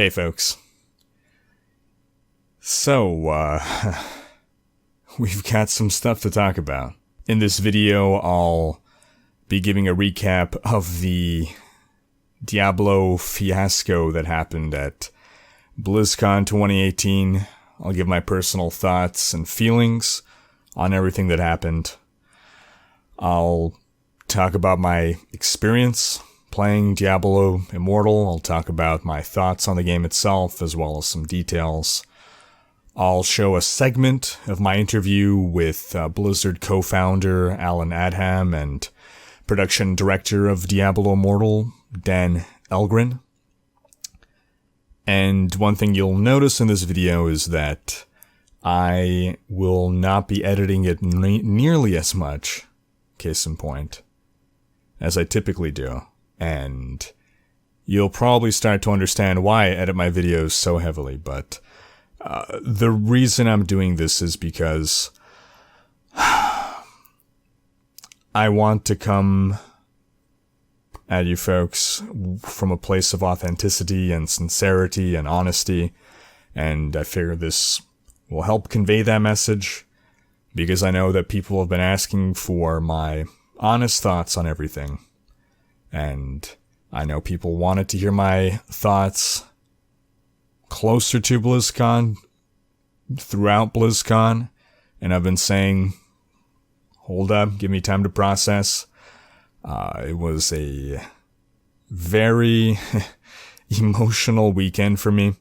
Hey folks. So, we've got some stuff to talk about. In this video, I'll be giving a recap of the Diablo Fiasco that happened at Blizzcon 2018. I'll give my personal thoughts and feelings on everything that happened. I'll talk about my experience playing Diablo Immortal. I'll talk about my thoughts on the game itself, as well as some details. I'll show a segment of my interview with Blizzard co-founder Alan Adham and production director of Diablo Immortal, Dan Elgren. And one thing you'll notice in this video is that I will not be editing it nearly as much, case in point, as I typically do. And you'll probably start to understand why I edit my videos so heavily, but the reason I'm doing this is because I want to come at you folks from a place of authenticity and sincerity and honesty, and I figure this will help convey that message, because I know that people have been asking for my honest thoughts on everything. And I know people wanted to hear my thoughts closer to BlizzCon, throughout BlizzCon, and I've been saying, hold up, give me time to process. It was a very emotional weekend for me.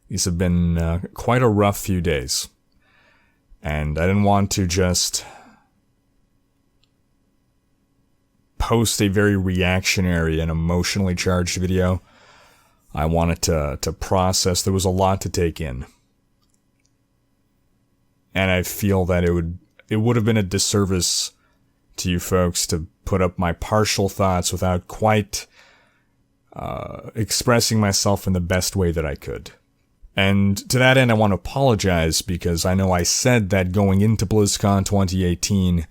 These have been quite a rough few days, and I didn't want to just post a very reactionary and emotionally charged video. I wanted to process. There was a lot to take in. And I feel that it would have been a disservice to you folks to put up my partial thoughts without quite expressing myself in the best way that I could. And to that end, I want to apologize, because I know I said that going into BlizzCon 2018,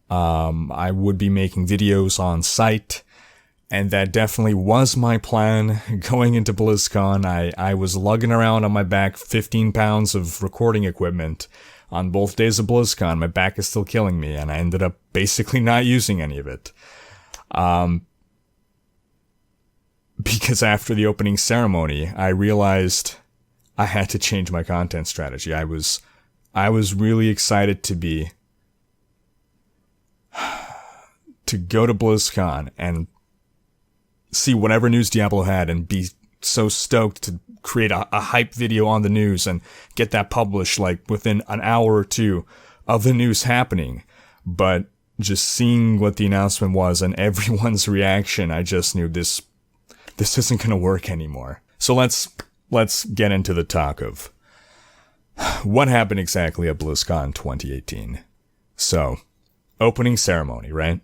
I would be making videos on site, and that definitely was my plan going into BlizzCon. I was lugging around on my back 15 pounds of recording equipment on both days of BlizzCon. My back is still killing me, and I ended up basically not using any of it. Because after the opening ceremony, I realized I had to change my content strategy. I was really excited to go to BlizzCon and see whatever news Diablo had and be so stoked to create a hype video on the news and get that published like within an hour or two of the news happening. But just seeing what the announcement was and everyone's reaction, I just knew this isn't going to work anymore. So let's get into the talk of what happened exactly at BlizzCon 2018. So, opening ceremony, right?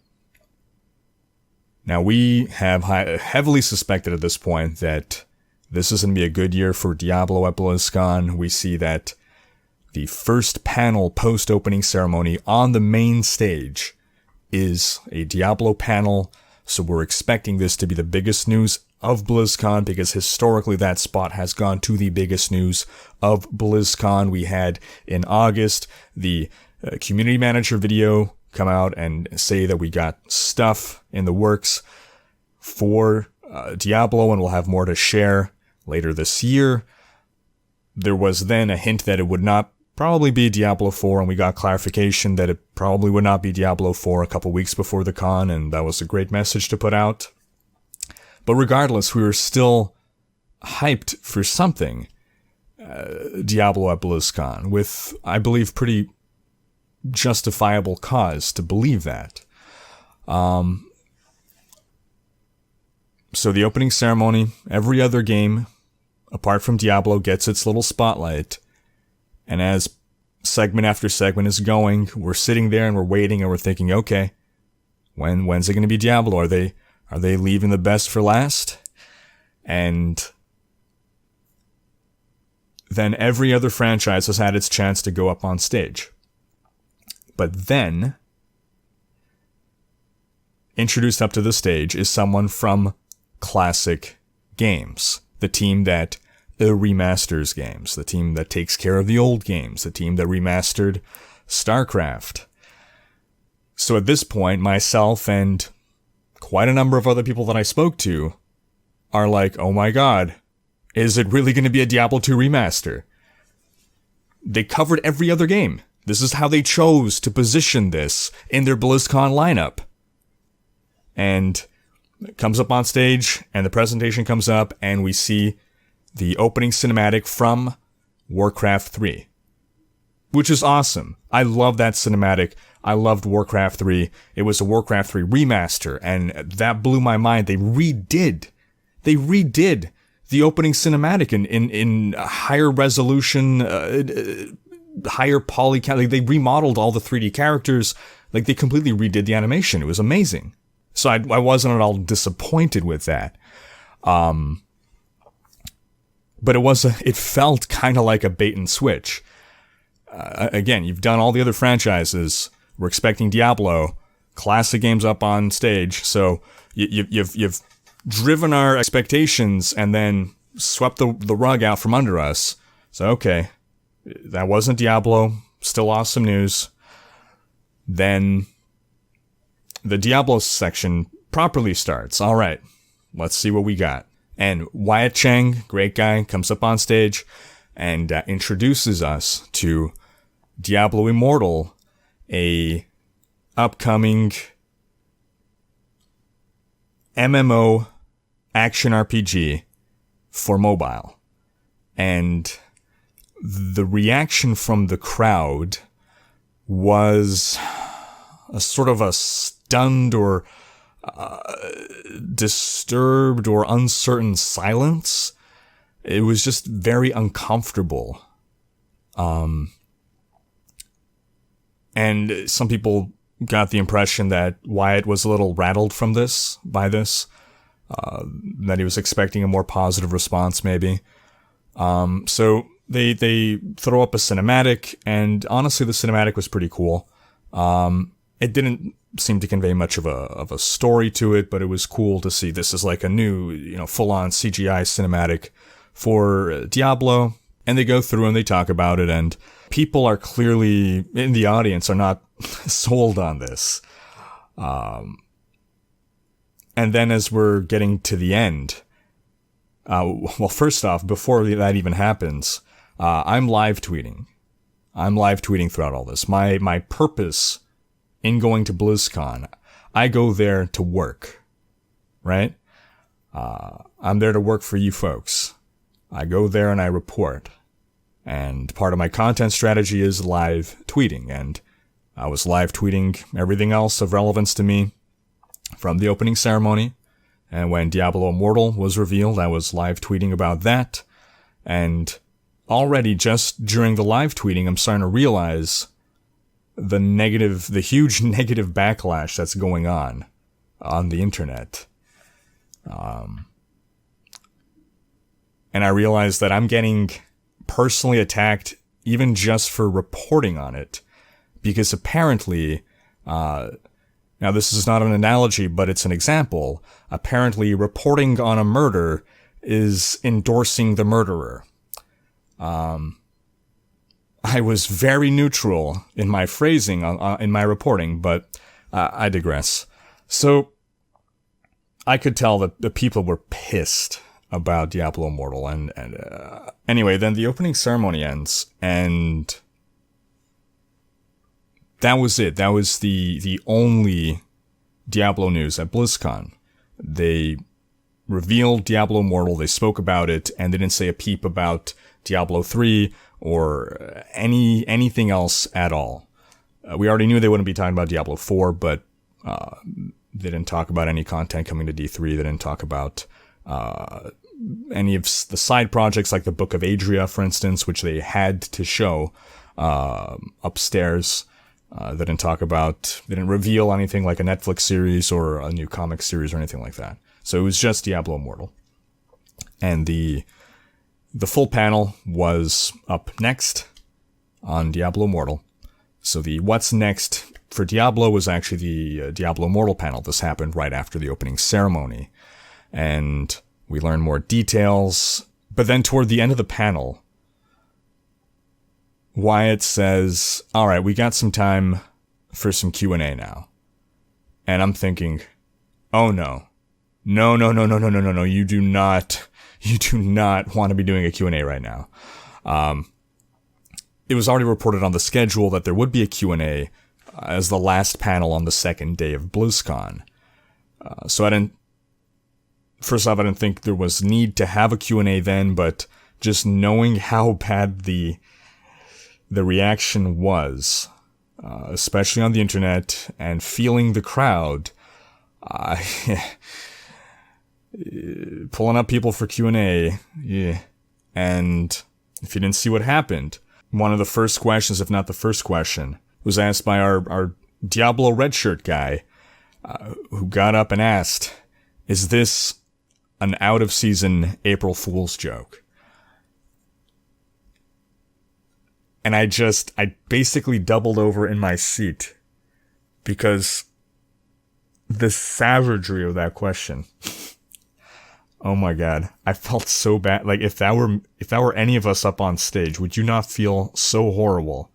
Now, we have heavily suspected at this point that this is going to be a good year for Diablo at BlizzCon. We see that the first panel post-opening ceremony on the main stage is a Diablo panel, so we're expecting this to be the biggest news of BlizzCon, because historically that spot has gone to the biggest news of BlizzCon. We had in August the community manager video come out and say that we got stuff in the works for Diablo, and we'll have more to share later this year. There was then a hint that it would not probably be Diablo 4, and we got clarification that it probably would not be Diablo 4 a couple weeks before the con, and that was a great message to put out. But regardless, we were still hyped for something Diablo at BlizzCon, with, I believe, pretty justifiable cause to believe that. So the opening ceremony, every other game, apart from Diablo, gets its little spotlight. And as segment after segment is going, we're sitting there and we're waiting and we're thinking, okay, when's it going to be Diablo? Are they leaving the best for last? And then every other franchise has had its chance to go up on stage. But then, introduced up to the stage is someone from classic games. the team that remasters games, the team that takes care of the old games, the team that remastered StarCraft. So at this point, myself and quite a number of other people that I spoke to are like, oh my god, is it really going to be a Diablo 2 remaster? They covered every other game. This is how they chose to position this in their BlizzCon lineup. And it comes up on stage, and the presentation comes up, and we see the opening cinematic from Warcraft 3. Which is awesome. I love that cinematic. I loved Warcraft 3. It was a Warcraft 3 remaster, and that blew my mind. They redid the opening cinematic in higher resolution, higher poly count. Like, they remodeled all the 3D characters. Like, they completely redid the animation. It was amazing. So I wasn't at all disappointed with that. But it felt kind of like a bait and switch. Again, you've done all the other franchises. We're expecting Diablo, classic games up on stage. So you've driven our expectations and then swept the rug out from under us. So, okay, that wasn't Diablo. Still awesome news. Then the Diablo section properly starts. All right, let's see what we got. And Wyatt Cheng, great guy, comes up on stage and introduces us to Diablo Immortal, a upcoming MMO action RPG for mobile. And the reaction from the crowd was a sort of a stunned or disturbed or uncertain silence. It was just very uncomfortable. And some people got the impression that Wyatt was a little rattled by this, that he was expecting a more positive response, maybe. So they throw up a cinematic, and honestly, the cinematic was pretty cool. It didn't seem to convey much of a story to it, but it was cool to see this is like a new, full-on CGI cinematic for Diablo. And they go through and they talk about it, and people are clearly, in the audience, are not sold on this. And then as we're getting to the end, well, first off, before that even happens, I'm live tweeting. I'm live tweeting throughout all this. My purpose in going to BlizzCon, I go there to work, right? I'm there to work for you folks. I go there and I report. And part of my content strategy is live tweeting. And I was live tweeting everything else of relevance to me from the opening ceremony. And when Diablo Immortal was revealed, I was live tweeting about that. And already just during the live tweeting, I'm starting to realize the huge negative backlash that's going on the internet. And I realized that I'm getting personally attacked even just for reporting on it. Because apparently, now this is not an analogy, but it's an example. Apparently, reporting on a murder is endorsing the murderer. I was very neutral in my phrasing in my reporting, but I digress. So I could tell that the people were pissed about Diablo Immortal, and anyway, then the opening ceremony ends, and that was it. That was the only Diablo news at BlizzCon. They revealed Diablo Immortal, they spoke about it, and they didn't say a peep about Diablo 3 or anything else at all. We already knew they wouldn't be talking about Diablo 4, but they didn't talk about any content coming to D3. They didn't talk about any of the side projects like the Book of Adria, for instance, which they had to show upstairs. They didn't reveal anything like a Netflix series or a new comic series or anything like that. So it was just Diablo Immortal. And the full panel was up next on Diablo Immortal. So the what's next for Diablo was actually the Diablo Immortal panel. This happened right after the opening ceremony. And We learn more details. But then toward the end of the panel, Wyatt says, all right, we got some time for some Q&A now. And I'm thinking, oh no. No. You do not want to be doing a Q&A right now. It was already reported on the schedule that there would be a Q&A as the last panel on the second day of BlizzCon. So first off, I didn't think there was need to have a Q&A then, but just knowing how bad the reaction was, especially on the internet, and feeling the crowd, pulling up people for Q&A, yeah. And if you didn't see what happened, one of the first questions, if not the first question, was asked by our Diablo red shirt guy, who got up and asked, is this an out-of-season April Fool's joke? And I basically doubled over in my seat, because the savagery of that question. Oh my god. I felt so bad. Like, if that were any of us up on stage, would you not feel so horrible?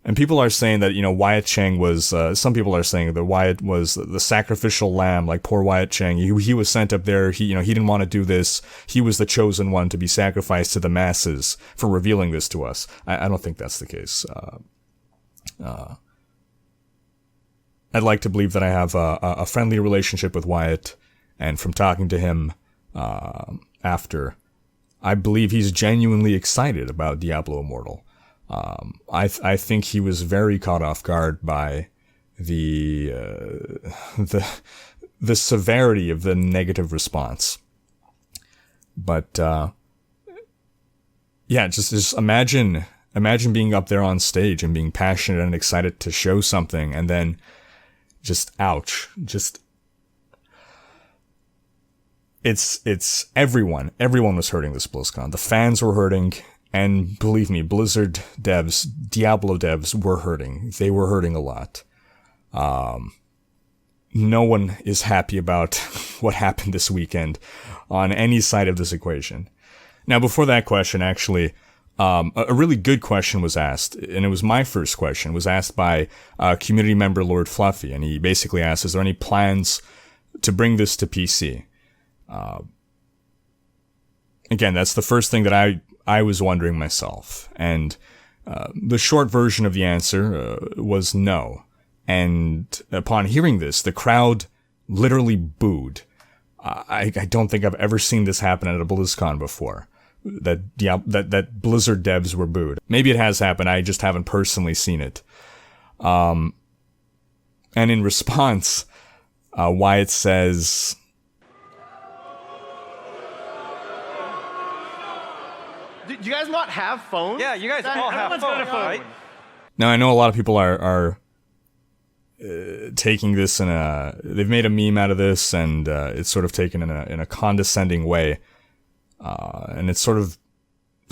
And people are saying that, Wyatt Cheng was, some people are saying that Wyatt was the sacrificial lamb, like poor Wyatt Cheng. He was sent up there, he didn't want to do this. He was the chosen one to be sacrificed to the masses for revealing this to us. I don't think that's the case. I'd like to believe that I have a friendly relationship with Wyatt, and from talking to him after, I believe he's genuinely excited about Diablo Immortal. I think he was very caught off guard by the severity of the negative response. But yeah, just imagine being up there on stage and being passionate and excited to show something, and then just ouch, it's everyone was hurting this BlizzCon. The fans were hurting, and believe me, Blizzard devs, Diablo devs were hurting. They were hurting a lot. No one is happy about what happened this weekend on any side of this equation. Now, before that question, actually, a really good question was asked, and it was my first question, was asked by community member Lord Fluffy, and he basically asked, is there any plans to bring this to PC? Again, that's the first thing that I was wondering myself, and the short version of the answer was no. And upon hearing this, the crowd literally booed. I don't think I've ever seen this happen at a BlizzCon before. That Blizzard devs were booed. Maybe it has happened, I just haven't personally seen it. And in response, Wyatt says, do you guys not have phones? Yeah, you guys all have phones, right? Now, I know a lot of people are taking this they've made a meme out of this, and it's sort of taken in a condescending way. And it's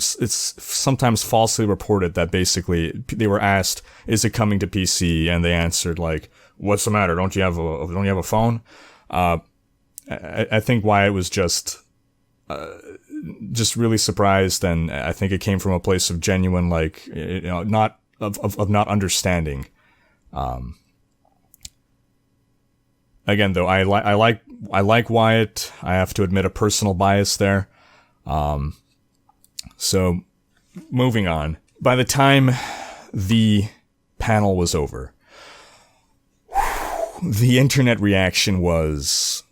sometimes falsely reported that basically they were asked, is it coming to PC? And they answered, like, what's the matter? Don't you have a phone? I think Wyatt was just really surprised, and I think it came from a place of genuine, like, not not understanding. Again, though, I like Wyatt. I have to admit a personal bias there. So, moving on. By the time the panel was over, the internet reaction was...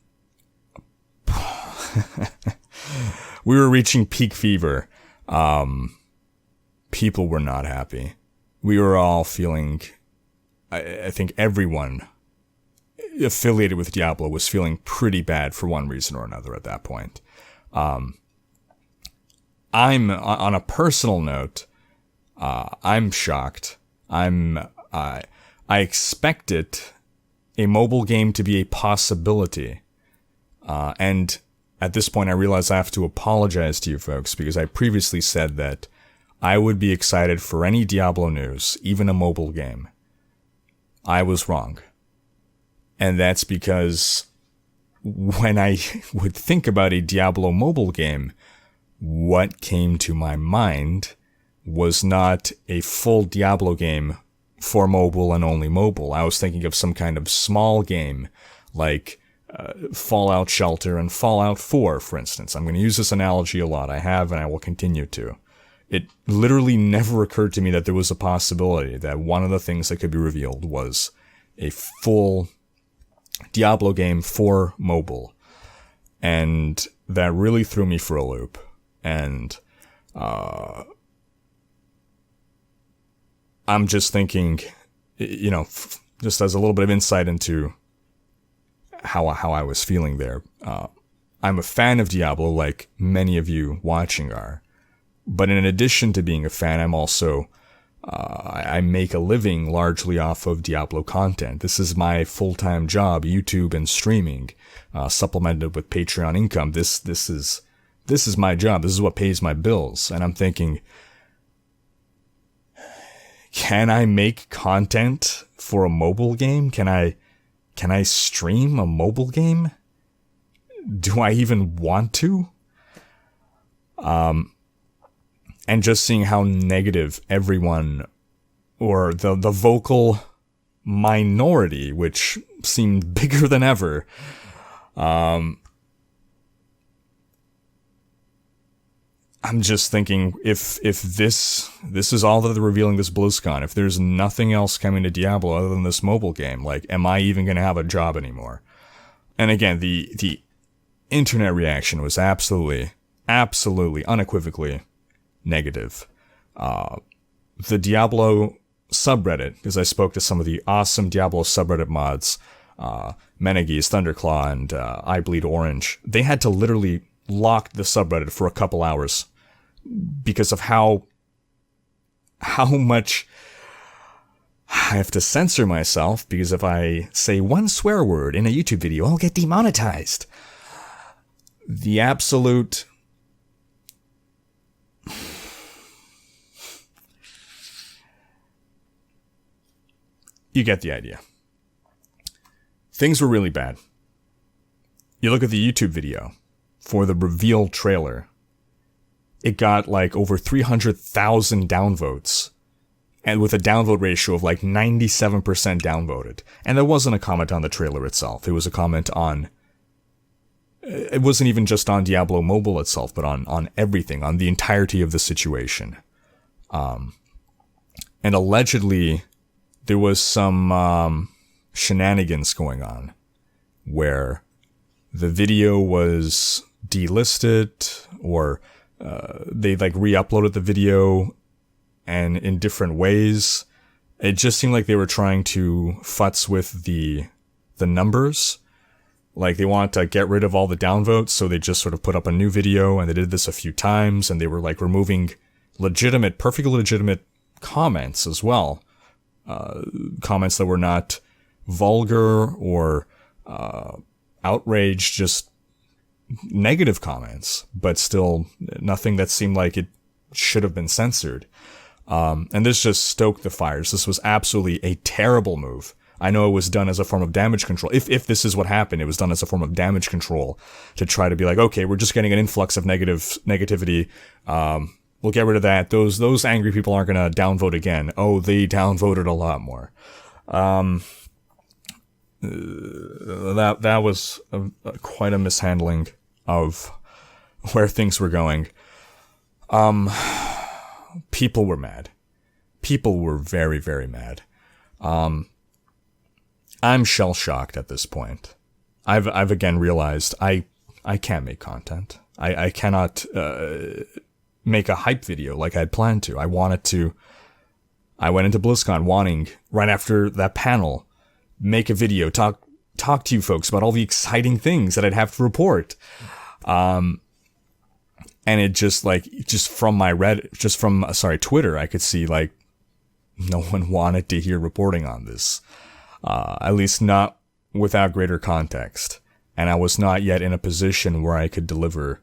we were reaching peak fever. People were not happy. We were all feeling... I think everyone affiliated with Diablo was feeling pretty bad for one reason or another at that point. I'm, on a personal note, I'm shocked. I expected a mobile game to be a possibility. And at this point I realize I have to apologize to you folks, because I previously said that I would be excited for any Diablo news, even a mobile game. I was wrong. And that's because when I would think about a Diablo mobile game, what came to my mind was not a full Diablo game for mobile and only mobile. I was thinking of some kind of small game like Fallout Shelter and Fallout 4, for instance. I'm going to use this analogy a lot. I have, and I will continue to. It literally never occurred to me that there was a possibility that one of the things that could be revealed was a full Diablo game for mobile. And that really threw me for a loop. And I'm just thinking, you know, just as a little bit of insight into how I was feeling there. I'm a fan of Diablo, like many of you watching are. But in addition to being a fan, I'm also, I make a living largely off of Diablo content. This is my full-time job, YouTube and streaming, supplemented with Patreon income. This is my job. This is what pays my bills. And I'm thinking, can I make content for a mobile game? Can I stream a mobile game? Do I even want to? And just seeing how negative everyone, or the vocal minority, which seemed bigger than ever, I'm just thinking, if this is all that they're revealing this BlizzCon, if there's nothing else coming to Diablo other than this mobile game, like, am I even going to have a job anymore? And again, the internet reaction was absolutely, unequivocally negative. The Diablo subreddit, because I spoke to some of the awesome Diablo subreddit mods, Menegis, Thunderclaw, and I Bleed Orange, they had to literally lock the subreddit for a couple hours because of how much I have to censor myself, because if I say one swear word in a YouTube video, I'll get demonetized. The absolute... You get the idea. Things were really bad. You look at the YouTube video for the reveal trailer. It got like over 300,000 downvotes, and with a downvote ratio of like 97% downvoted. And there wasn't a comment on the trailer itself. It was a comment on... It wasn't even just on Diablo Mobile itself, but on everything, on the entirety of the situation. And allegedly, there was some shenanigans going on where the video was delisted, or they like re-uploaded the video and in different ways. It just seemed like they were trying to futz with the numbers. Like, they wanted to get rid of all the downvotes, so they just sort of put up a new video, and they did this a few times, and they were like removing perfectly legitimate comments as well. Comments that were not vulgar or outrage, just negative comments, but still nothing that seemed like it should have been censored. And this just stoked the fires. This was absolutely a terrible move. I know it was done as a form of damage control. If this is what happened, it was done as a form of damage control to try to be like, okay, we're just getting an influx of negativity. We'll get rid of that. Those angry people aren't going to downvote again. Oh, they downvoted a lot more. That was quite a mishandling of where things were going. People were mad. People were very, very mad. I'm shell-shocked at this point. I've again realized I can't make content. I cannot make a hype video like I'd planned to. I went into BlizzCon wanting, right after that panel, make a video, talk to you folks about all the exciting things that I'd have to report. And it just from Twitter, I could see like no one wanted to hear reporting on this. At least not without greater context. And I was not yet in a position where I could deliver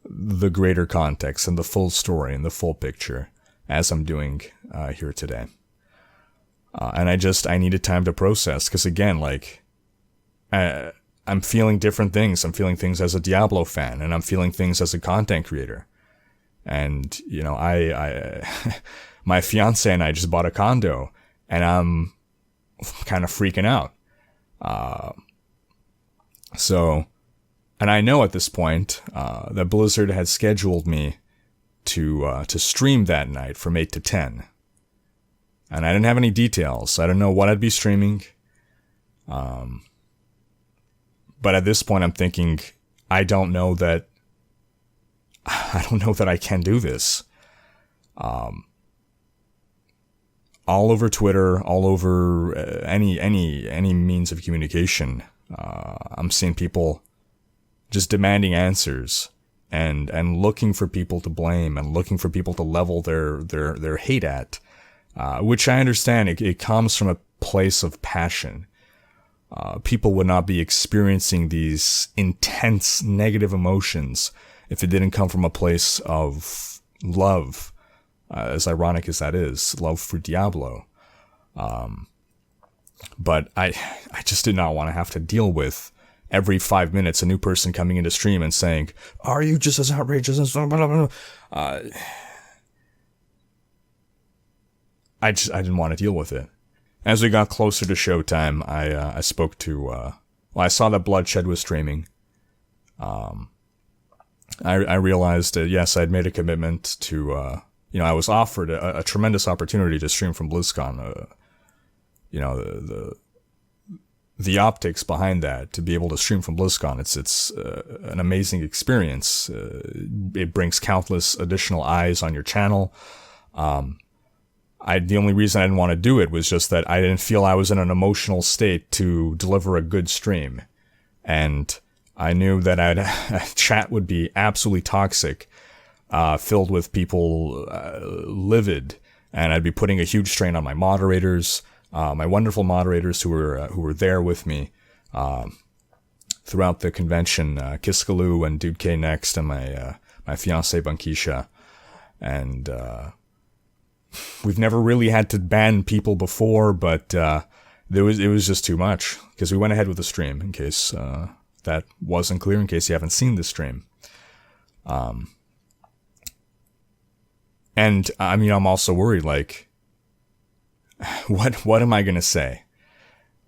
the greater context and the full story and the full picture as I'm doing here today. And I needed time to process, because again, like, I I'm feeling different things. I'm feeling things as a Diablo fan, and I'm feeling things as a content creator. And, you know, I my fiance and I just bought a condo, and I'm kind of freaking out. And I know at this point, that Blizzard had scheduled me to stream that night from 8 to 10. And I didn't have any details. I didn't know what I'd be streaming. But at this point, I'm thinking, I don't know that I can do this. All over Twitter, all over any means of communication, I'm seeing people just demanding answers and looking for people to blame and looking for people to level their hate at, which I understand. It comes from a place of passion. People would not be experiencing these intense negative emotions if it didn't come from a place of love, as ironic as that is, love for Diablo. But I just did not want to have to deal with every 5 minutes a new person coming into stream and saying, "Are you just as outrageous as blah, blah, blah." I didn't want to deal with it. As we got closer to showtime, I spoke to, I saw that Bloodshed was streaming. I realized that, yes, I'd made a commitment to, I was offered a tremendous opportunity to stream from BlizzCon. The optics behind that, to be able to stream from BlizzCon, it's an amazing experience. It brings countless additional eyes on your channel. The only reason I didn't want to do it was just that I didn't feel I was in an emotional state to deliver a good stream. And I knew that chat would be absolutely toxic, filled with people livid, and I'd be putting a huge strain on my moderators, my wonderful moderators who were there with me throughout the convention, Kiskaloo and Dude K Next, and my fiance Bankisha, and we've never really had to ban people before, but it was just too much, because we went ahead with the stream, in case that wasn't clear, in case you haven't seen the stream. And I mean, I'm also worried, like, what am I gonna say?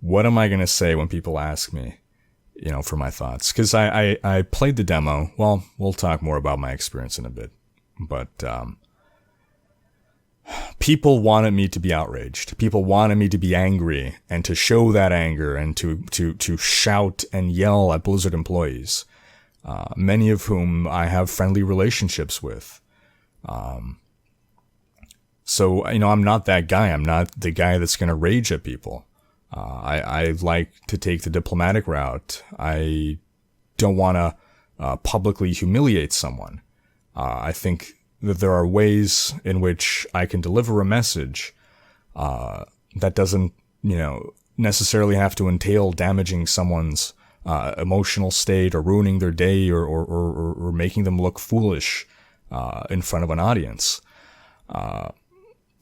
What am I gonna say when people ask me, for my thoughts? Because I played the demo. Well, we'll talk more about my experience in a bit, but people wanted me to be outraged. People wanted me to be angry and to show that anger and to shout and yell at Blizzard employees, many of whom I have friendly relationships with. So, I'm not that guy. I'm not the guy that's going to rage at people. I like to take the diplomatic route. I don't want to publicly humiliate someone. I think that there are ways in which I can deliver a message that doesn't, necessarily have to entail damaging someone's emotional state or ruining their day or making them look foolish in front of an audience.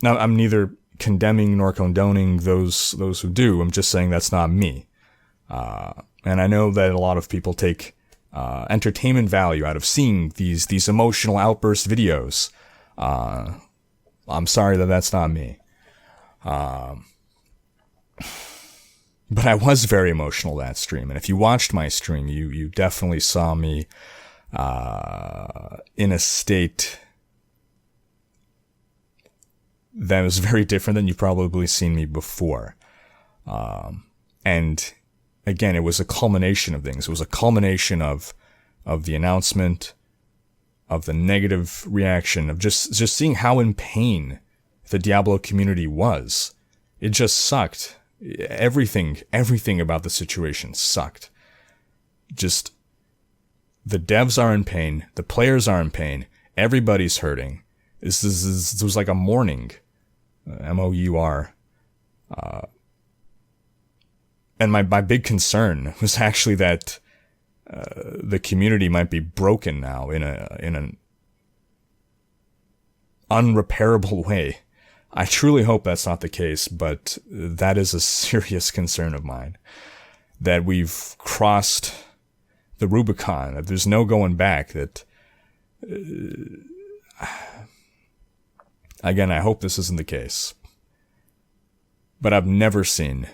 Now, I'm neither condemning nor condoning those who do. I'm just saying that's not me. And I know that a lot of people take entertainment value out of seeing these emotional outburst videos. I'm sorry that that's not me. But I was very emotional that stream, and if you watched my stream, you definitely saw me in a state that was very different than you've probably seen me before. And again, it was a culmination of things. It was a culmination of the announcement, of the negative reaction, of just seeing how in pain the Diablo community was. It just sucked. Everything about the situation sucked. Just, the devs are in pain, the players are in pain, everybody's hurting. This was like a mourning. M-O-U-R. And my big concern was actually that the community might be broken now in an unrepairable way. I truly hope that's not the case, but that is a serious concern of mine. that we've crossed the Rubicon, that there's no going back, that... Again, I hope this isn't the case. But I've never seen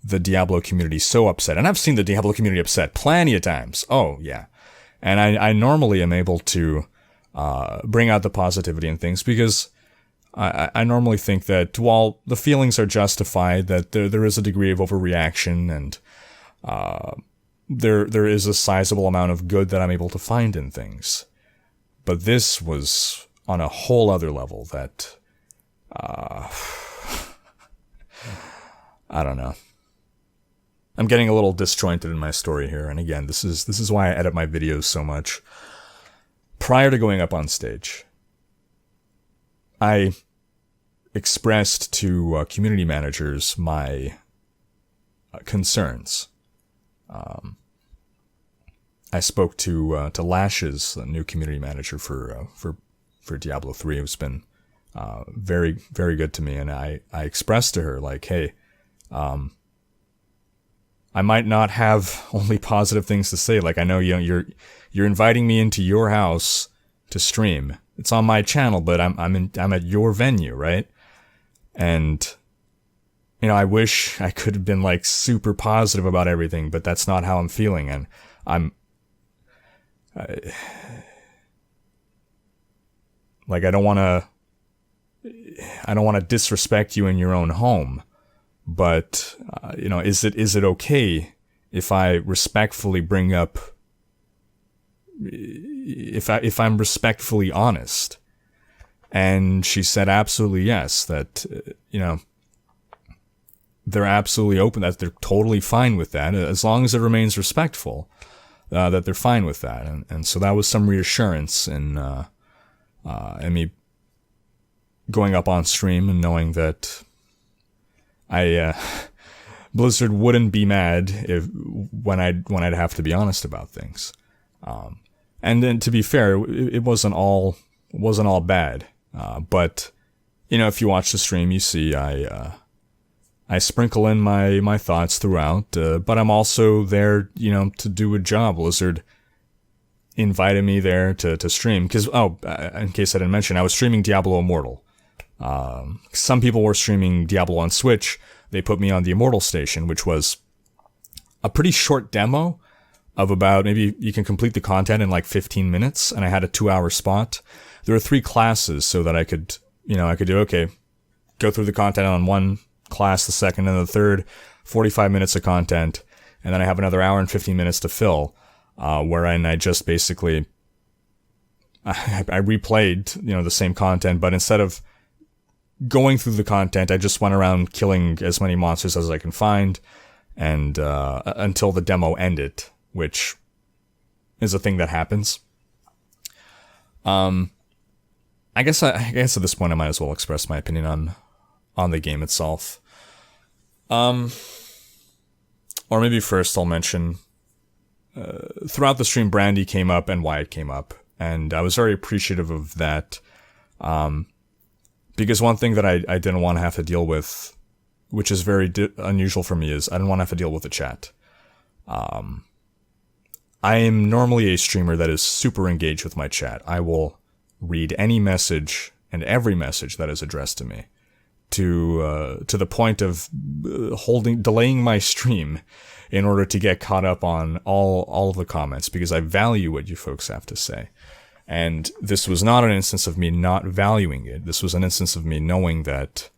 the Diablo community so upset. And I've seen the Diablo community upset plenty of times. Oh, yeah. And I normally am able to bring out the positivity in things because I normally think that while the feelings are justified, that there is a degree of overreaction and there is a sizable amount of good that I'm able to find in things. But this was on a whole other level that, I don't know. I'm getting a little disjointed in my story here, and again, this is why I edit my videos so much. Prior to going up on stage, I expressed to community managers my concerns. I spoke to Lash's new community manager for Diablo 3, who's been very, very good to me, and I expressed to her, like, hey, I might not have only positive things to say. Like, I know you're inviting me into your house to stream. It's on my channel, but I'm at your venue, right? And I wish I could have been like super positive about everything, but that's not how I'm feeling, and I don't want to disrespect you in your own home. But, is it okay if I respectfully bring up, if I'm respectfully honest? And she said absolutely yes, that, they're absolutely open, that they're totally fine with that, as long as it remains respectful, that they're fine with that. And so that was some reassurance in me going up on stream and knowing that Blizzard wouldn't be mad when I'd have to be honest about things. And then, to be fair, it wasn't all bad. But if you watch the stream, you see I sprinkle in my thoughts throughout. But I'm also there, to do a job. Blizzard invited me there to stream because, in case I didn't mention, I was streaming Diablo Immortal. Some people were streaming Diablo on Switch. They put me on the Immortal station, which was a pretty short demo of about, maybe you can complete the content in like 15 minutes, and I had a 2-hour spot. There were 3 classes so that I could go through the content on one class, the second and the third, 45 minutes of content, and then I have another hour and 15 minutes to fill, wherein I just basically, I replayed, the same content, but instead of going through the content, I just went around killing as many monsters as I can find, and until the demo ended, which is a thing that happens. I guess at this point I might as well express my opinion on the game itself. Or maybe first I'll mention, throughout the stream, Brandy came up and Wyatt came up, and I was very appreciative of that. Because one thing that I didn't want to have to deal with, which is very unusual for me, is I didn't want to have to deal with the chat. I am normally a streamer that is super engaged with my chat. I will read any message and every message that is addressed to me, to the point of delaying my stream in order to get caught up on all of the comments, because I value what you folks have to say. And this was not an instance of me not valuing it. This was an instance of me knowing that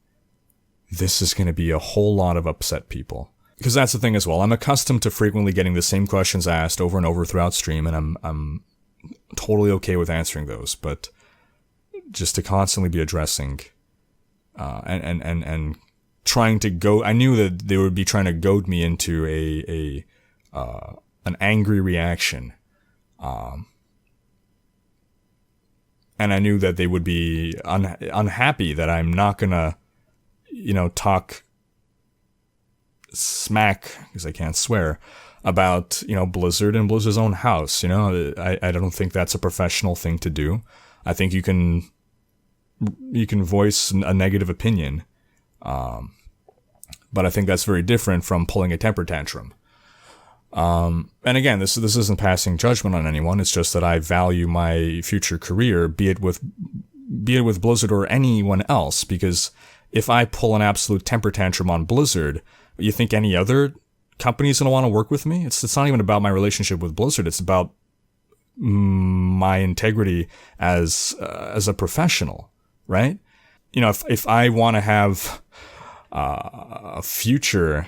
this is going to be a whole lot of upset people. Because that's the thing as well. I'm accustomed to frequently getting the same questions asked over and over throughout stream, and I'm totally okay with answering those. But just to constantly be addressing and trying to go, I knew that they would be trying to goad me into an angry reaction. And I knew that they would be unhappy that I'm not gonna, talk smack, because I can't swear, about, Blizzard and Blizzard's own house. I don't think that's a professional thing to do. I think you can voice a negative opinion. But I think that's very different from pulling a temper tantrum. And again, this isn't passing judgment on anyone. It's just that I value my future career, be it with Blizzard or anyone else, because if I pull an absolute temper tantrum on Blizzard, you think any other company's going to want to work with me? It's not even about my relationship with Blizzard. It's about my integrity as a professional, right? You know, if I want to have a future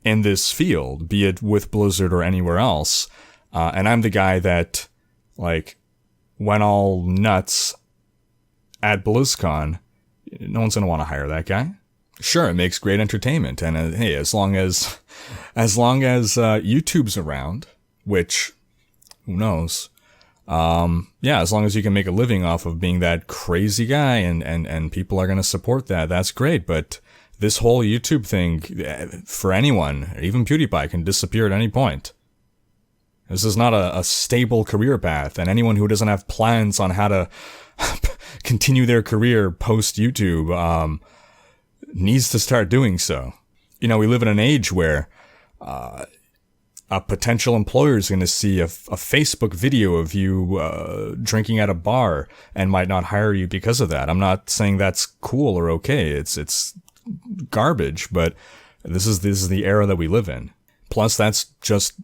in this field, be it with Blizzard or anywhere else, and I'm the guy that, like, went all nuts at BlizzCon, no one's going to want to hire that guy. Sure, it makes great entertainment, and hey, as long as YouTube's around, which, who knows, yeah, as long as you can make a living off of being that crazy guy and people are going to support that, that's great. But this whole YouTube thing, for anyone, even PewDiePie, can disappear at any point. This is not a stable career path, and anyone who doesn't have plans on how to continue their career post YouTube needs to start doing so. You know, we live in an age where a potential employer is going to see a Facebook video of you drinking at a bar and might not hire you because of that. I'm not saying that's cool or okay. It's garbage, but this is the era that we live in. Plus, that's just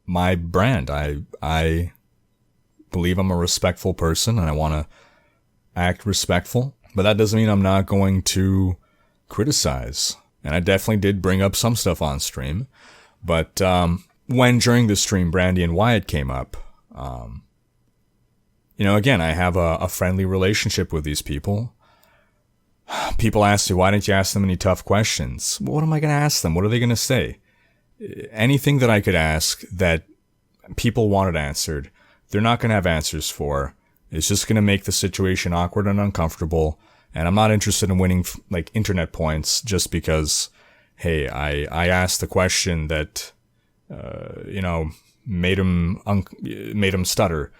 my brand. I believe I'm a respectful person and I want to act respectful, but that doesn't mean I'm not going to criticize. And I definitely did bring up some stuff on stream, but when during the stream Brandy and Wyatt came up, you know, again, I have a friendly relationship with these people. People ask me, why didn't you ask them any tough questions? What am I going to ask them? What are they going to say? Anything that I could ask that people wanted answered, they're not going to have answers for. It's just going to make the situation awkward and uncomfortable. And I'm not interested in winning like internet points just because, hey, I asked the question that, you know, made him stutter.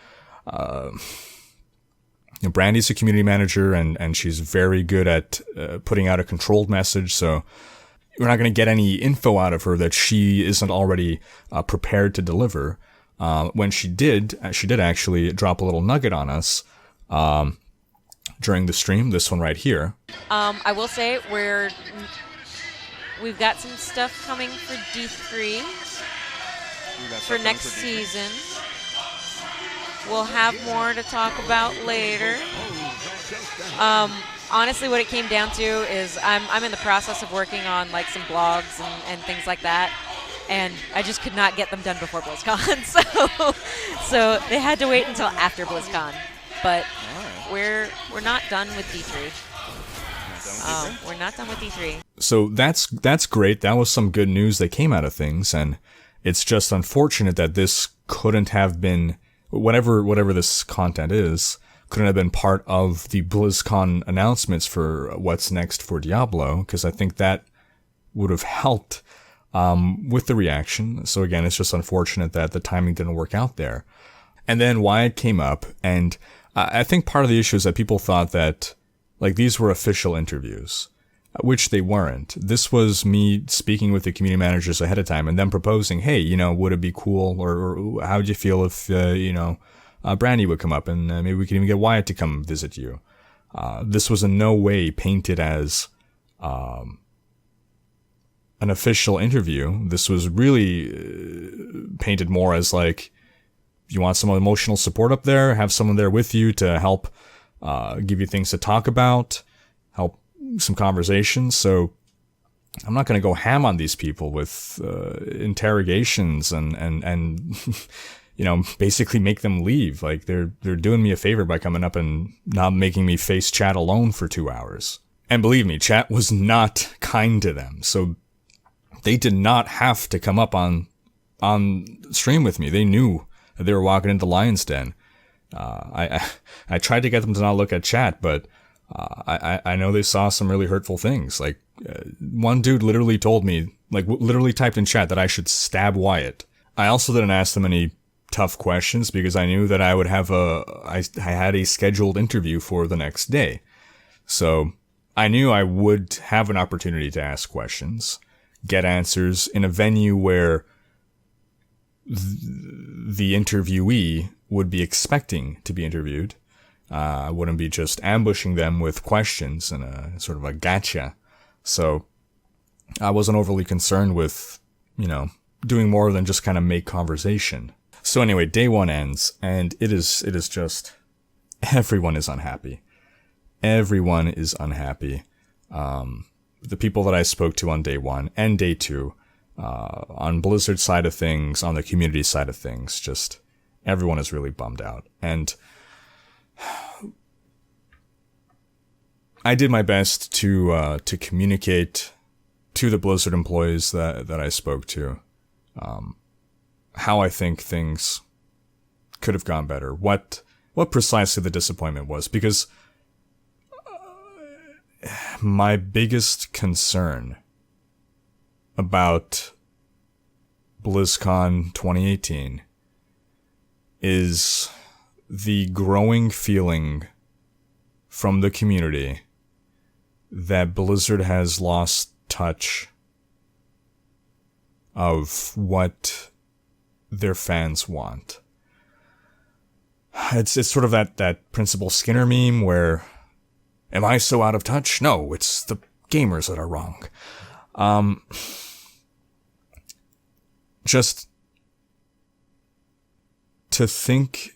Brandy's a community manager and she's very good at putting out a controlled message. So we're not going to get any info out of her that she isn't already prepared to deliver. When she did actually drop a little nugget on us during the stream. This one right here. I will say we've got some stuff coming for D3 for next season. We'll have more to talk about later. Honestly, what it came down to is I'm in the process of working on like some blogs and things like that, and I just could not get them done before BlizzCon, so they had to wait until after BlizzCon. But we're not done with D3. We're not done with D3. So that's great. That was some good news that came out of things, and it's just unfortunate that this couldn't have been, whatever this content is, couldn't have been part of the BlizzCon announcements for what's next for Diablo, because I think that would have helped with the reaction. So again, it's just unfortunate that the timing didn't work out there. And then Wyatt came up, and I think part of the issue is that people thought that like these were official interviews, which they weren't. This was me speaking with the community managers ahead of time and them proposing, hey, you know, would it be cool, or how would you feel if, you know, Brandy would come up and maybe we could even get Wyatt to come visit you. This was in no way painted as an official interview. This was really painted more as like, you want some emotional support up there, have someone there with you to help give you things to talk about, help some conversations. So I'm not going to go ham on these people with interrogations and you know, basically make them leave. Like they're doing me a favor by coming up and not making me face chat alone for 2 hours. And believe me, chat was not kind to them. So they did not have to come up on stream with me. They knew that they were walking into Lion's Den. I tried to get them to not look at chat, but I know they saw some really hurtful things. Like one dude literally told me, like literally typed in chat that I should stab Wyatt. I also didn't ask them any tough questions because I knew that I would have I had a scheduled interview for the next day. So I knew I would have an opportunity to ask questions, get answers in a venue where the interviewee would be expecting to be interviewed. I wouldn't be just ambushing them with questions and a sort of a gotcha. So I wasn't overly concerned with, doing more than just kind of make conversation. So anyway, day one ends, and it is just, everyone is unhappy. Everyone is unhappy. The people that I spoke to on day one and day two, on Blizzard side of things, on the community side of things, just everyone is really bummed out. And I did my best to communicate to the Blizzard employees that I spoke to, how I think things could have gone better, what precisely the disappointment was, because my biggest concern about BlizzCon 2018 is the growing feeling from the community that Blizzard has lost touch of what their fans want. It's sort of that Principal Skinner meme where, am I so out of touch? No, it's the gamers that are wrong. Just to think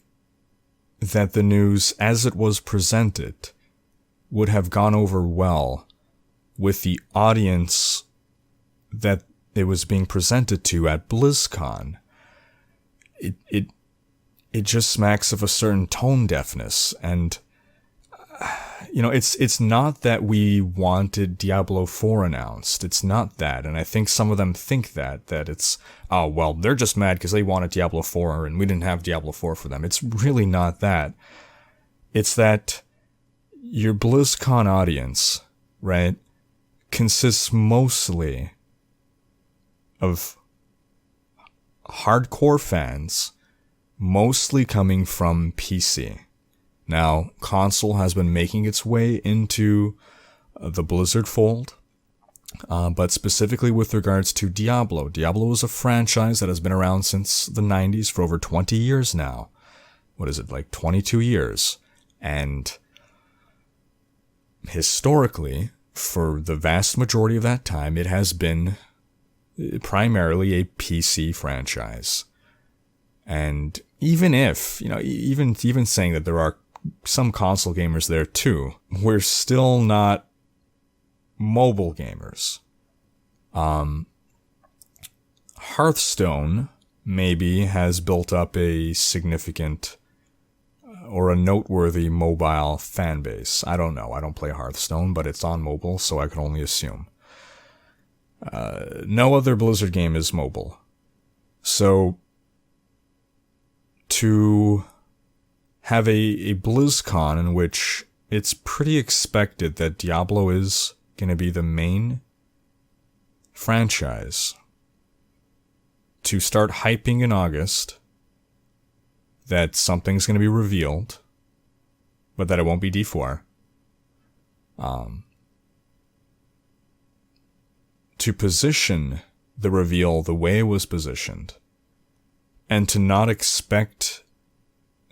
that the news as it was presented would have gone over well with the audience that it was being presented to at BlizzCon, it just smacks of a certain tone deafness. And it's not that we wanted Diablo 4 announced. It's not that. And I think some of them think that it's, oh, well, they're just mad because they wanted Diablo 4 and we didn't have Diablo 4 for them. It's really not that. It's that your BlizzCon audience, right, consists mostly of hardcore fans, mostly coming from PC. Now, console has been making its way into the Blizzard fold, but specifically with regards to Diablo. Diablo is a franchise that has been around since the 90s for over 20 years now. What is it, like 22 years? And historically, for the vast majority of that time, it has been primarily a PC franchise. And even if, even saying that there are some console gamers there too, we're still not mobile gamers. Hearthstone maybe has built up a significant or a noteworthy mobile fan base. I don't know. I don't play Hearthstone, but it's on mobile, so I can only assume. No other Blizzard game is mobile. So to have a BlizzCon in which it's pretty expected that Diablo is going to be the main franchise, to start hyping in August that something's going to be revealed, but that it won't be D4. To position the reveal the way it was positioned, and to not expect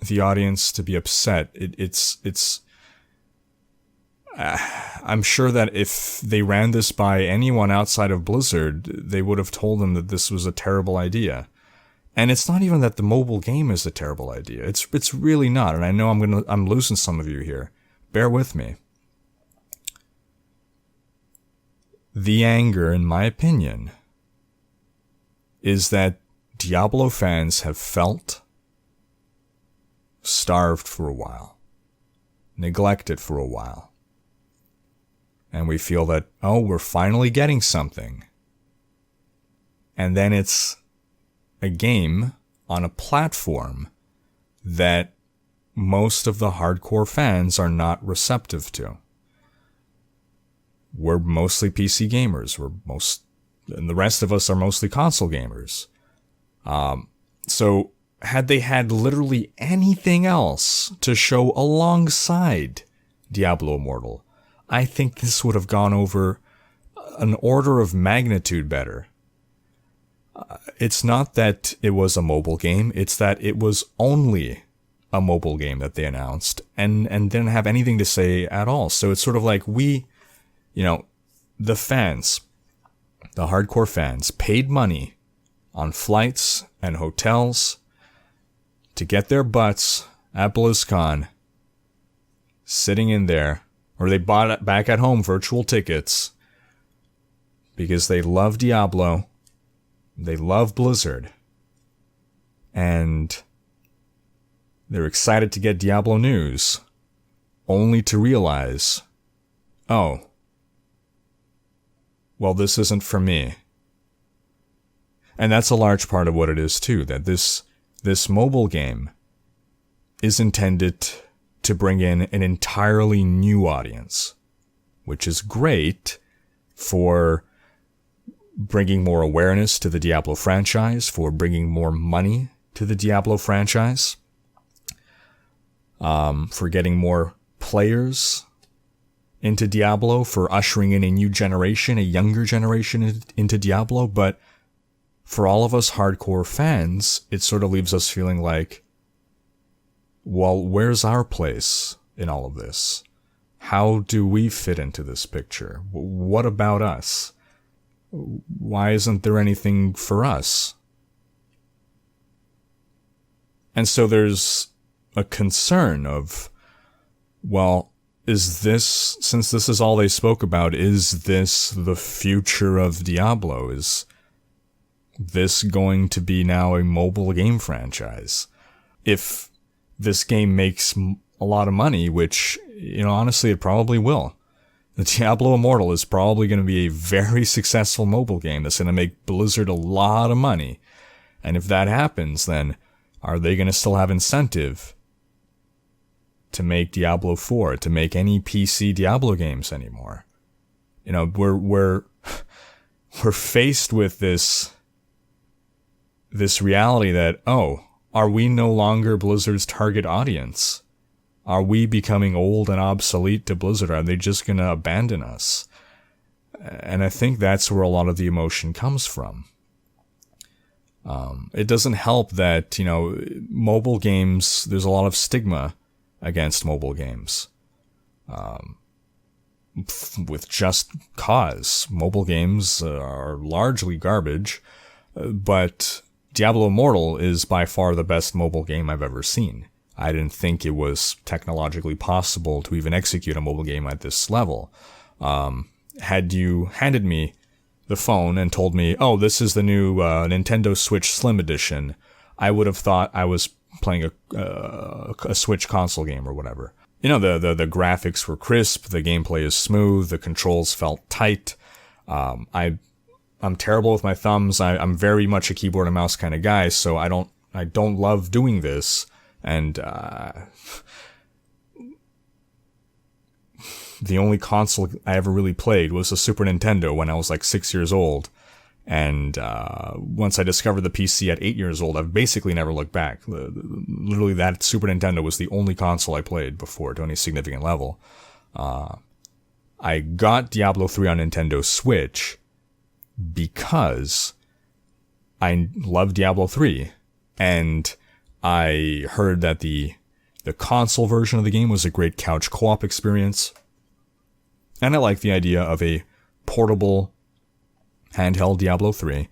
the audience to be upset, it's I'm sure that if they ran this by anyone outside of Blizzard, they would have told them that this was a terrible idea. And it's not even that the mobile game is a terrible idea. It's really not. And I know I'm losing some of you here. Bear with me. The anger, in my opinion, is that Diablo fans have felt starved for a while, neglected for a while. And we feel that, oh, we're finally getting something. And then it's a game on a platform that most of the hardcore fans are not receptive to. We're mostly PC gamers. And the rest of us are mostly console gamers. So had they had literally anything else to show alongside Diablo Immortal, I think this would have gone over an order of magnitude better. It's not that it was a mobile game, it's that it was only a mobile game that they announced and didn't have anything to say at all. So it's sort of like the fans, the hardcore fans, paid money on flights and hotels to get their butts at BlizzCon, sitting in there, or they bought it back at home virtual tickets because they love Diablo, they love Blizzard, and they're excited to get Diablo news, only to realize, oh, well, this isn't for me. And that's a large part of what it is too, that this mobile game is intended to bring in an entirely new audience, which is great for bringing more awareness to the Diablo franchise, for bringing more money to the Diablo franchise, for getting more players into Diablo, for ushering in a new generation, a younger generation into Diablo. But for all of us hardcore fans, it sort of leaves us feeling like, well, where's our place in all of this? How do we fit into this picture? What about us? Why isn't there anything for us? And so there's a concern of, well, is this, since this is all they spoke about, is this the future of Diablo? Is this going to be now a mobile game franchise? If this game makes a lot of money, which, honestly, it probably will. The Diablo Immortal is probably going to be a very successful mobile game that's going to make Blizzard a lot of money. And if that happens, then are they going to still have incentive to make Diablo 4, to make any PC Diablo games anymore? We're faced with this reality that, oh, are we no longer Blizzard's target audience? Are we becoming old and obsolete to Blizzard? Are they just going to abandon us? And I think that's where a lot of the emotion comes from. It doesn't help that, mobile games, there's a lot of stigma against mobile games. With just cause. Mobile games are largely garbage, but Diablo Immortal is by far the best mobile game I've ever seen. I didn't think it was technologically possible to even execute a mobile game at this level. Had you handed me the phone and told me, oh, this is the new Nintendo Switch Slim Edition, I would have thought I was playing a Switch console game or whatever. The graphics were crisp, the gameplay is smooth, the controls felt tight. I'm terrible with my thumbs. I'm very much a keyboard and mouse kind of guy, so I don't love doing this. And the only console I ever really played was the Super Nintendo when I was like 6 years old. And once I discovered the PC at 8 years old, I've basically never looked back. Literally, that Super Nintendo was the only console I played before to any significant level. I got Diablo 3 on Nintendo Switch because I love Diablo 3, and I heard that the console version of the game was a great couch co-op experience, and I like the idea of a portable handheld Diablo 3.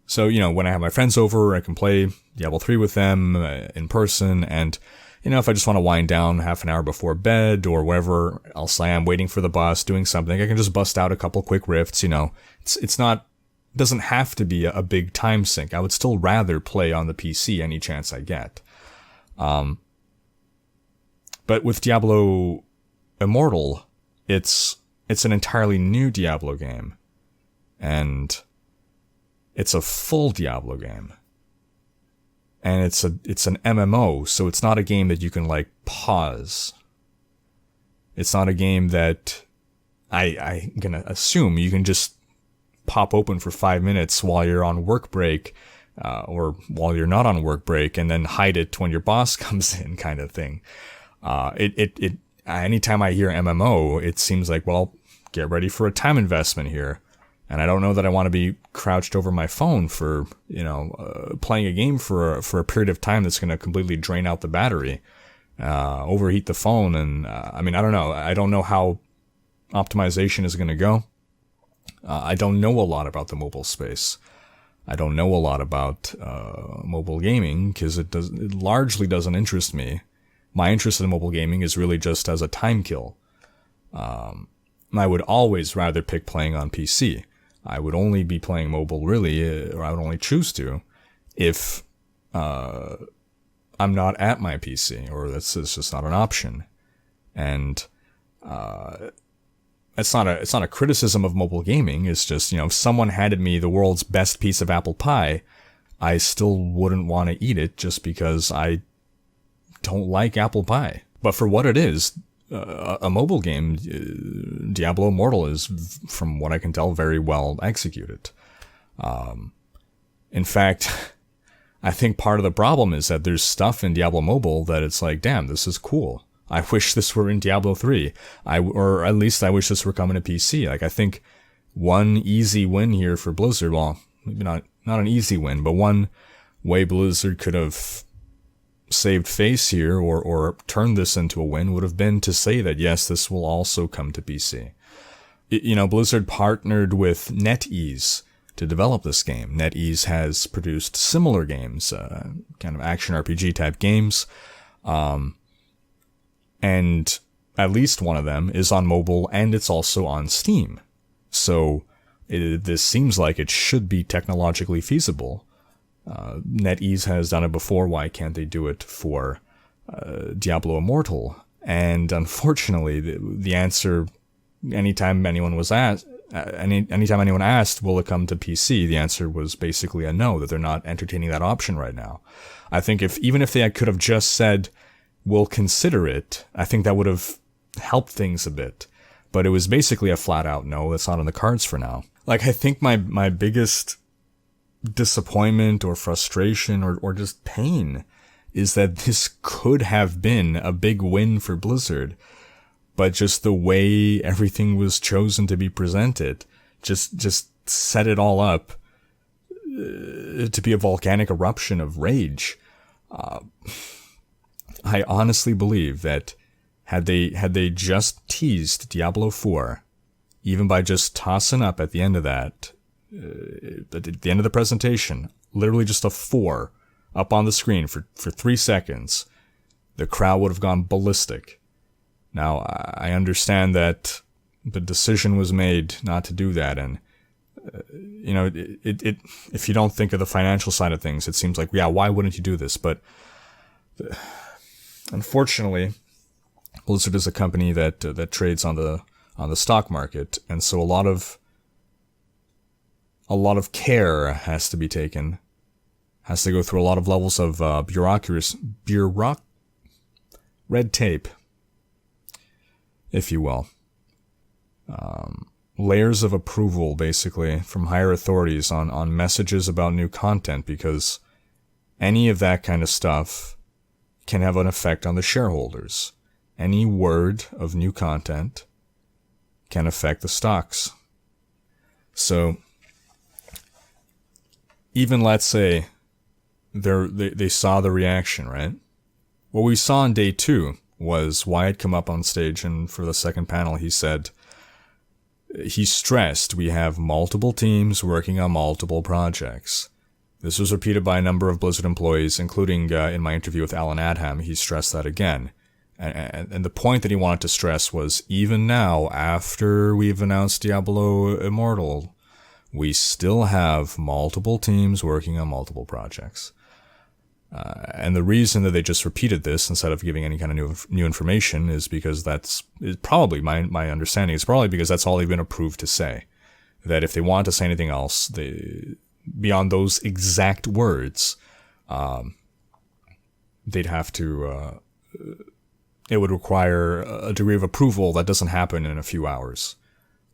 So, when I have my friends over, I can play Diablo 3 with them in person, and, if I just want to wind down half an hour before bed or wherever else I am, waiting for the bus, doing something, I can just bust out a couple quick rifts, It's not, doesn't have to be a big time sink. I would still rather play on the PC any chance I get. But with Diablo Immortal, it's an entirely new Diablo game. And it's a full Diablo game. And it's an MMO, so it's not a game that you can, pause. It's not a game that I'm gonna assume you can just pop open for 5 minutes while you're on work break, or while you're not on work break, and then hide it when your boss comes in, kind of thing. Anytime I hear MMO, it seems like, well, get ready for a time investment here. And I don't know that I want to be crouched over my phone for, playing a game for a period of time that's going to completely drain out the battery, overheat the phone. And, I don't know. I don't know how optimization is going to go. I don't know a lot about the mobile space. I don't know a lot about mobile gaming because it largely doesn't interest me. My interest in mobile gaming is really just as a time kill. I would always rather pick playing on PC. I would only be playing mobile really, or I would only choose to, if I'm not at my PC, or it's just not an option. And it's not a criticism of mobile gaming. It's just, if someone handed me the world's best piece of apple pie, I still wouldn't want to eat it just because I don't like apple pie. But for what it is, a mobile game, Diablo Immortal, is, from what I can tell, very well executed. In fact, I think part of the problem is that there's stuff in Diablo Mobile that it's like, damn, this is cool. I wish this were in Diablo 3. Or at least I wish this were coming to PC. Like, I think one easy win here for Blizzard, well, maybe not an easy win, but one way Blizzard could have saved face here or turned this into a win would have been to say that, yes, this will also come to PC. Blizzard partnered with NetEase to develop this game. NetEase has produced similar games, kind of action RPG type games, and at least one of them is on mobile and it's also on Steam. So this seems like it should be technologically feasible. NetEase has done it before. Why can't they do it for Diablo Immortal? And unfortunately, the answer, anytime anyone asked, will it come to PC? The answer was basically a no, that they're not entertaining that option right now. I think even if they could have just said, we'll consider it, I think that would have helped things a bit. But it was basically a flat out no, that's not on the cards for now. Like, I think my biggest disappointment or frustration or just pain is that this could have been a big win for Blizzard, but just the way everything was chosen to be presented just set it all up to be a volcanic eruption of rage. I honestly believe that had they just teased Diablo 4, even by just tossing up at the end of that, at the end of the presentation, literally just a 4 up on the screen for 3 seconds, the crowd would have gone ballistic. Now, I understand that the decision was made not to do that, and if you don't think of the financial side of things, it seems like, yeah, why wouldn't you do this? But unfortunately, Blizzard is a company that trades on the stock market, and so a lot of care has to be taken, has to go through a lot of levels of red tape, if you will. Layers of approval, basically, from higher authorities on messages about new content, because any of that kind of stuff can have an effect on the shareholders. Any word of new content can affect the stocks. So, even let's say they saw the reaction, right? What we saw on day 2 was Wyatt come up on stage, and for the second panel he said, he stressed we have multiple teams working on multiple projects. This was repeated by a number of Blizzard employees, including in my interview with Alan Adham. He stressed that again. And the point that he wanted to stress was, even now, after we've announced Diablo Immortal, we still have multiple teams working on multiple projects. And the reason that they just repeated this instead of giving any kind of new information is because that's probably, my understanding, is probably because that's all they've been approved to say. That if they want to say anything else, beyond those exact words, they'd have to, it would require a degree of approval that doesn't happen in a few hours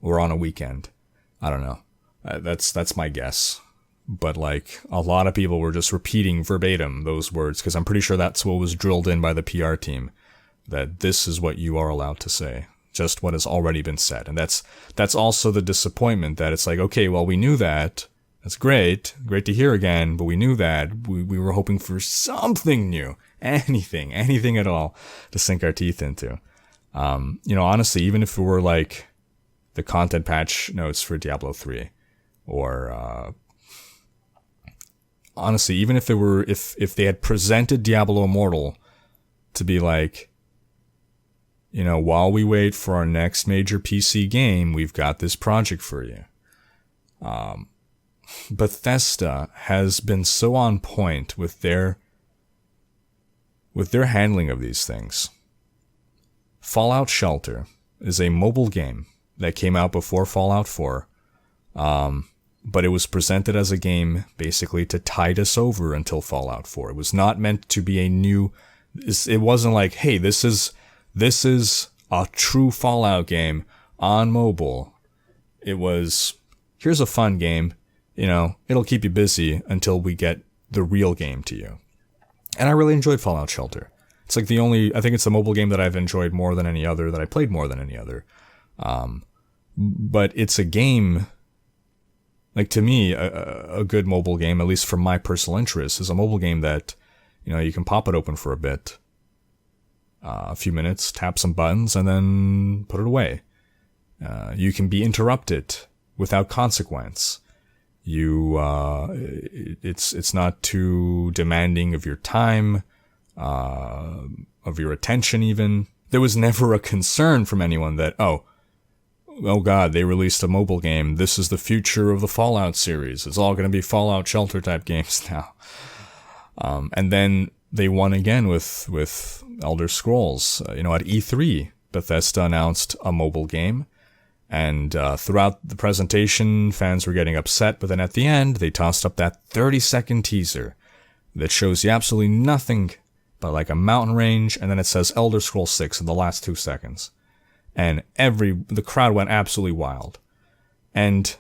or on a weekend. I don't know. That's my guess. But like, a lot of people were just repeating verbatim those words, because I'm pretty sure that's what was drilled in by the PR team, that this is what you are allowed to say. just what has already been said. And that's also the disappointment, that it's like, okay, well, we knew that. That's great to hear again, but we knew that. We were hoping for something new, anything at all to sink our teeth into. Honestly, even if it were like the content patch notes for Diablo 3, or honestly, even if if they had presented Diablo Immortal to be like, while we wait for our next major PC game, we've got this project for you. Bethesda has been so on point with their handling of these things. Fallout Shelter is a mobile game that came out before Fallout 4, but it was presented as a game basically to tide us over until Fallout 4. It was not meant to be a new... It wasn't like, hey, this is a true Fallout game on mobile. It was, here's a fun game. It'll keep you busy until we get the real game to you. And I really enjoyed Fallout Shelter. It's like I think it's the mobile game that I've enjoyed more than any other, that I played more than any other. But it's a game, like, to me, a good mobile game, at least for my personal interest, is a mobile game that, you can pop it open for a bit, a few minutes, tap some buttons, and then put it away. You can be interrupted without consequence. It's not too demanding of your time, of your attention even. There was never a concern from anyone that, oh god, they released a mobile game. This is the future of the Fallout series. It's all going to be Fallout Shelter type games now. And then they won again with Elder Scrolls. At E3, Bethesda announced a mobile game. And throughout the presentation, fans were getting upset, but then at the end, they tossed up that 30-second teaser that shows you absolutely nothing but like a mountain range, and then it says Elder Scrolls 6 in the last 2 seconds. And the crowd went absolutely wild. And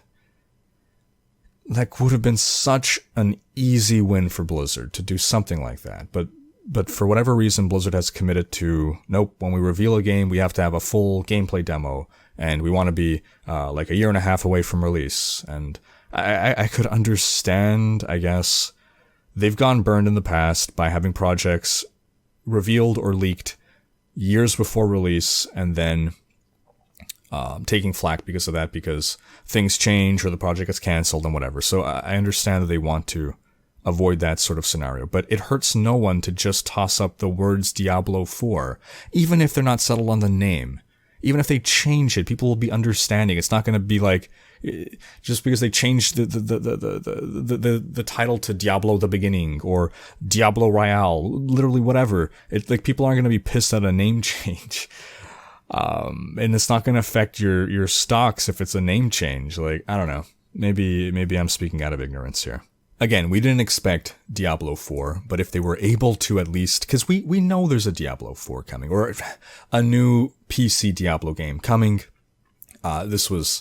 that would have been such an easy win for Blizzard to do something like that. But for whatever reason, Blizzard has committed to, nope, when we reveal a game, we have to have a full gameplay demo. And we want to be like a year and a half away from release. And I could understand, I guess. They've gone burned in the past by having projects revealed or leaked years before release, and then taking flack because of that, because things change or the project gets canceled and whatever. So I understand that they want to avoid that sort of scenario. But it hurts no one to just toss up the words Diablo 4, even if they're not settled on the name. Even if they change it, people will be understanding. It's not going to be like, just because they changed the title to Diablo the Beginning or Diablo Royale, literally whatever. Like, people aren't going to be pissed at a name change. And it's not going to affect your stocks if it's a name change. Like, I don't know. Maybe I'm speaking out of ignorance here. Again, we didn't expect Diablo 4, but if they were able to at least, because we know there's a Diablo 4 coming, or a new PC Diablo game coming. This was,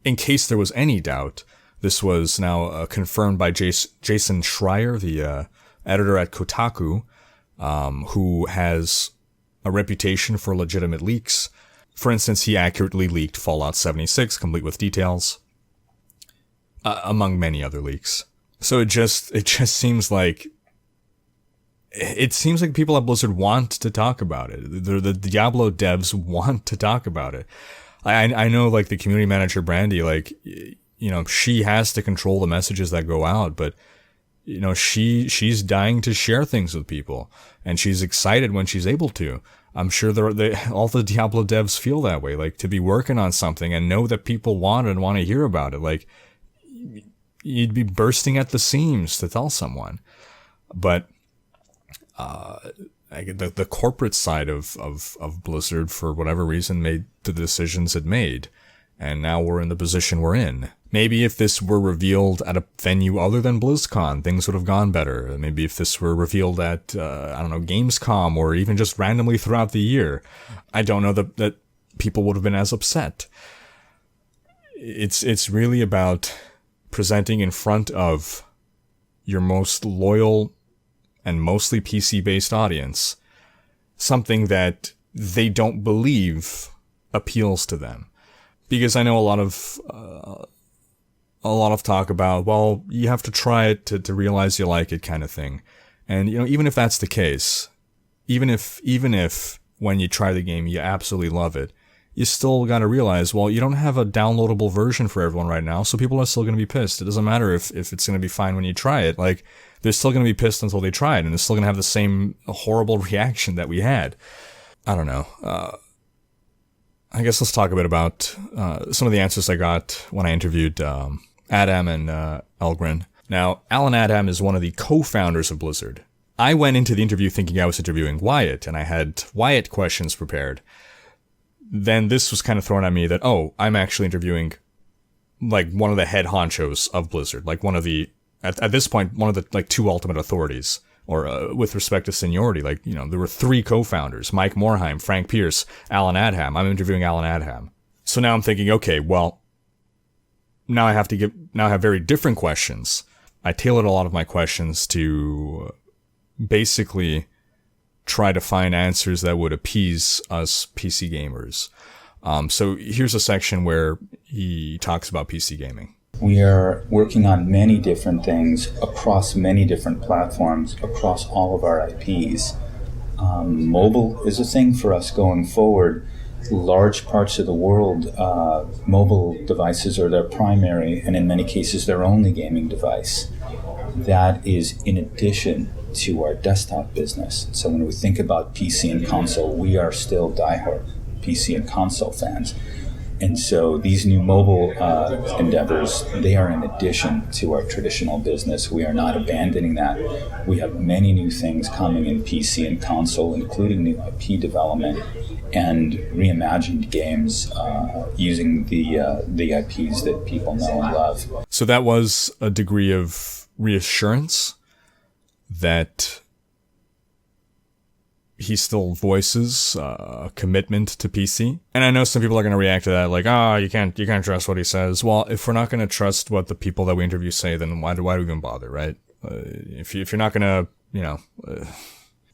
in case there was any doubt, this was now confirmed by Jason Schreier, the editor at Kotaku, who has a reputation for legitimate leaks. For instance, he accurately leaked Fallout 76, complete with details, among many other leaks. So it just seems like people at Blizzard want to talk about it. The Diablo devs want to talk about it. I know, like, the community manager Brandy, like, she has to control the messages that go out, but she's dying to share things with people, and she's excited when she's able to. I'm sure all the Diablo devs feel that way, like, to be working on something and know that people want it and want to hear about it. Like, you'd be bursting at the seams to tell someone. But the corporate side of Blizzard, for whatever reason, made the decisions it made. And now we're in the position we're in. Maybe if this were revealed at a venue other than BlizzCon, things would have gone better. Maybe if this were revealed at, Gamescom, or even just randomly throughout the year, I don't know that people would have been as upset. It's really about presenting in front of your most loyal and mostly PC-based audience something that they don't believe appeals to them. Because I know a lot of talk about, well, you have to try it to realize you like it kind of thing. And, even if that's the case, even if when you try the game you absolutely love it, you still got to realize, well, you don't have a downloadable version for everyone right now, so people are still going to be pissed. It doesn't matter if it's going to be fine when you try it. Like, they're still going to be pissed until they try it, and it's still going to have the same horrible reaction that we had. I don't know. I guess let's talk a bit about some of the answers I got when I interviewed Adam and Elgrin. Now, Alan Adam is one of the co-founders of Blizzard. I went into the interview thinking I was interviewing Wyatt, and I had Wyatt questions prepared. Then this was kind of thrown at me that, I'm actually interviewing, like, one of the head honchos of Blizzard. Like, one of the, at this point, one of the, like, 2 ultimate authorities. Or with respect to seniority, like, there were 3 co-founders, Mike Morheim, Frank Pierce, Alan Adham. I'm interviewing Alan Adham. So now I'm thinking, okay, well, now I have very different questions. I tailored a lot of my questions to basically try to find answers that would appease us PC gamers. So here's a section where he talks about PC gaming. We are working on many different things across many different platforms, across all of our IPs. Mobile is a thing for us going forward. Large parts of the world, mobile devices are their primary, and in many cases their only gaming device. That is in addition to our desktop business. So when we think about PC and console, we are still diehard PC and console fans. And so these new mobile endeavors, they are in addition to our traditional business. We are not abandoning that. We have many new things coming in PC and console, including new IP development and reimagined games using the IPs that people know and love. So that was a degree of reassurance that he still voices a commitment to PC. And I know some people are going to react to that like, you can't trust what he says. Well, if we're not going to trust what the people that we interview say, then why do we even bother, right? If you're not going to,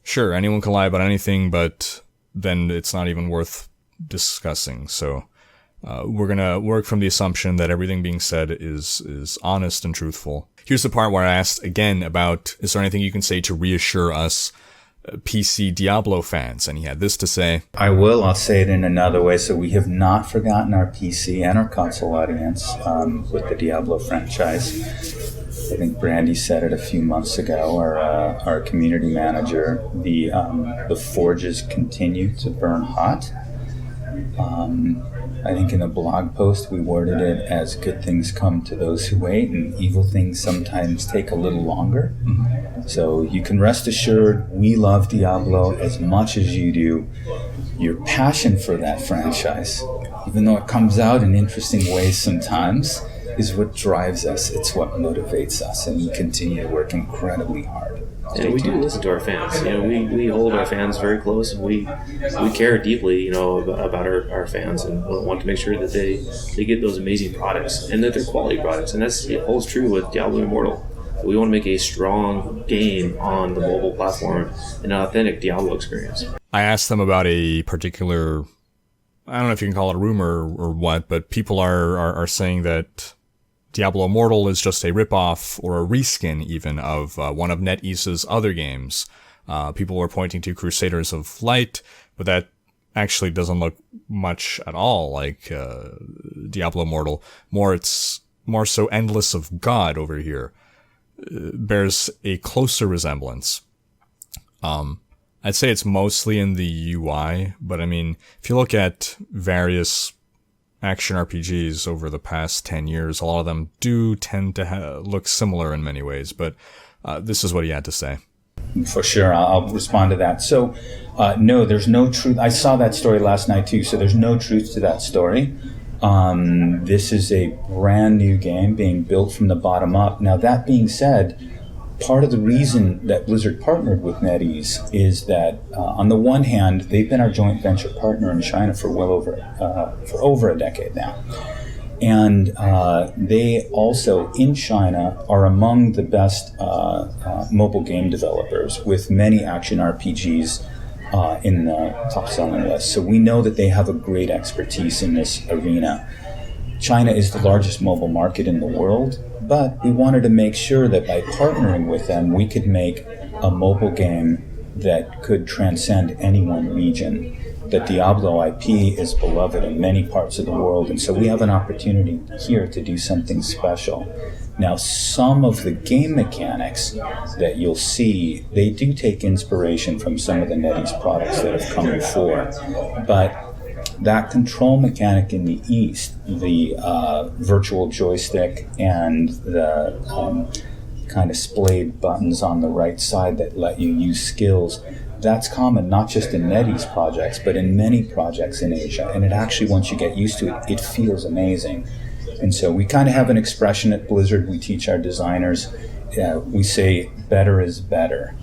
sure, anyone can lie about anything, but then it's not even worth discussing. So we're going to work from the assumption that everything being said is honest and truthful. Here's the part where I asked again about, is there anything you can say to reassure us PC Diablo fans? And he had this to say. I'll say it in another way. So we have not forgotten our PC and our console audience with the Diablo franchise. I think Brandy said it a few months ago, our community manager. The forges continue to burn hot. I think in the blog post we worded it as good things come to those who wait, and evil things sometimes take a little longer. Mm-hmm. So you can rest assured we love Diablo as much as you do. Your passion for that franchise, even though it comes out in interesting ways sometimes, is what drives us. It's what motivates us, and we continue to work incredibly hard. And we do listen to our fans. We hold our fans very close. We care deeply, about our fans, and want to make sure that they get those amazing products and that they're quality products. And it holds true with Diablo Immortal. We want to make a strong game on the mobile platform, an authentic Diablo experience. I asked them about a particular, I don't know if you can call it a rumor or what, but people are saying that Diablo Immortal is just a ripoff or a reskin even of one of NetEase's other games. People were pointing to Crusaders of Light, but that actually doesn't look much at all like Diablo Immortal. It's more so Endless of God over here. Bears a closer resemblance. I'd say it's mostly in the UI, but I mean, if you look at various action RPGs over the past 10 years, a lot of them do tend to look similar in many ways, but this is what he had to say. For sure, I'll respond to that. So, no, there's no truth. I saw that story last night too, so there's no truth to that story. This is a brand new game being built from the bottom up. Now, that being said, part of the reason that Blizzard partnered with NetEase is that, on the one hand, they've been our joint venture partner in China for over a decade now. And they also, in China, are among the best mobile game developers, with many action RPGs in the top selling list. So we know that they have a great expertise in this arena. China is the largest mobile market in the world, but we wanted to make sure that by partnering with them, we could make a mobile game that could transcend any one region. The Diablo IP is beloved in many parts of the world, and so we have an opportunity here to do something special. Now, some of the game mechanics that you'll see, they do take inspiration from some of the NetEase products that have come before, but that control mechanic in the East, the virtual joystick and the kind of splayed buttons on the right side that let you use skills, that's common not just in NetEase projects, but in many projects in Asia. And it actually, once you get used to it, it feels amazing. And so we kind of have an expression at Blizzard we teach our designers. We say, better is better,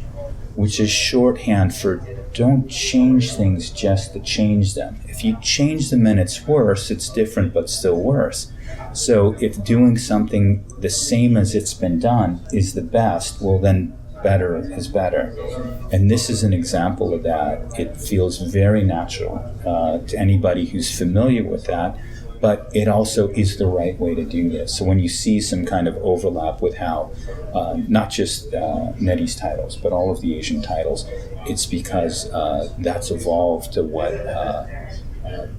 which is shorthand for don't change things just to change them. If you change them and it's worse, it's different but still worse. So if doing something the same as it's been done is the best, well then better is better. And this is an example of that. It feels very natural to anybody who's familiar with that, but it also is the right way to do this. So when you see some kind of overlap with how not just NetEase titles, but all of the Asian titles, it's because that's evolved to what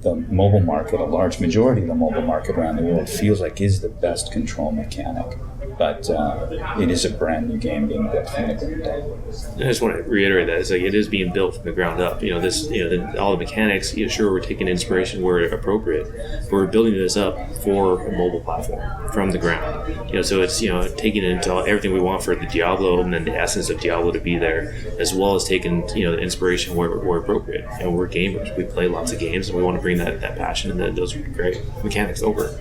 the mobile market, a large majority of the mobile market around the world, feels like is the best control mechanic. But it is a brand new game being built from the ground up. I just want to reiterate that it is being built from the ground up. All the mechanics. Sure, we're taking inspiration where appropriate, but we're building this up for a mobile platform from the ground. So it's taking into everything we want for the Diablo and then the essence of Diablo to be there, as well as taking the inspiration where appropriate. We're gamers. We play lots of games, and we want to bring that passion and those great mechanics over.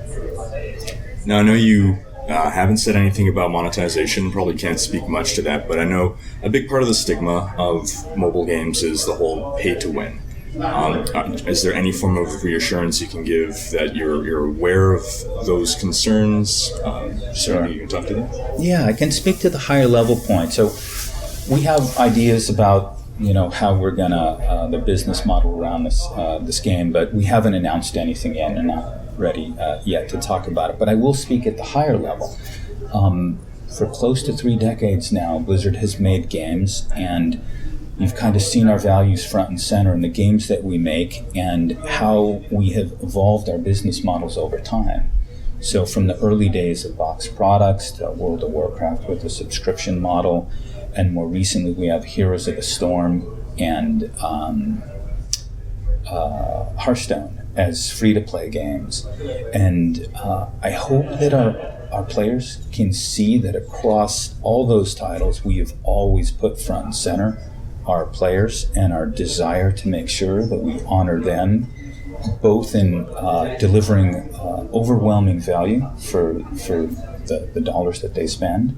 Now I know you haven't said anything about monetization, probably can't speak much to that, but I know a big part of the stigma of mobile games is the whole pay to win. Is there any form of reassurance you can give that you're aware of those concerns? Sure. You can talk to them? Yeah, I can speak to the higher level point. So we have ideas about how we're gonna the business model around this game, but we haven't announced anything yet and not ready yet to talk about it. But I will speak at the higher level. For close to 3 decades now, Blizzard has made games, and you've kind of seen our values front and center in the games that we make and how we have evolved our business models over time. So from the early days of box products to World of Warcraft with a subscription model, and more recently we have Heroes of the Storm and Hearthstone as free-to-play games. And I hope that our players can see that across all those titles we have always put front and center our players and our desire to make sure that we honor them both in delivering overwhelming value for the dollars that they spend,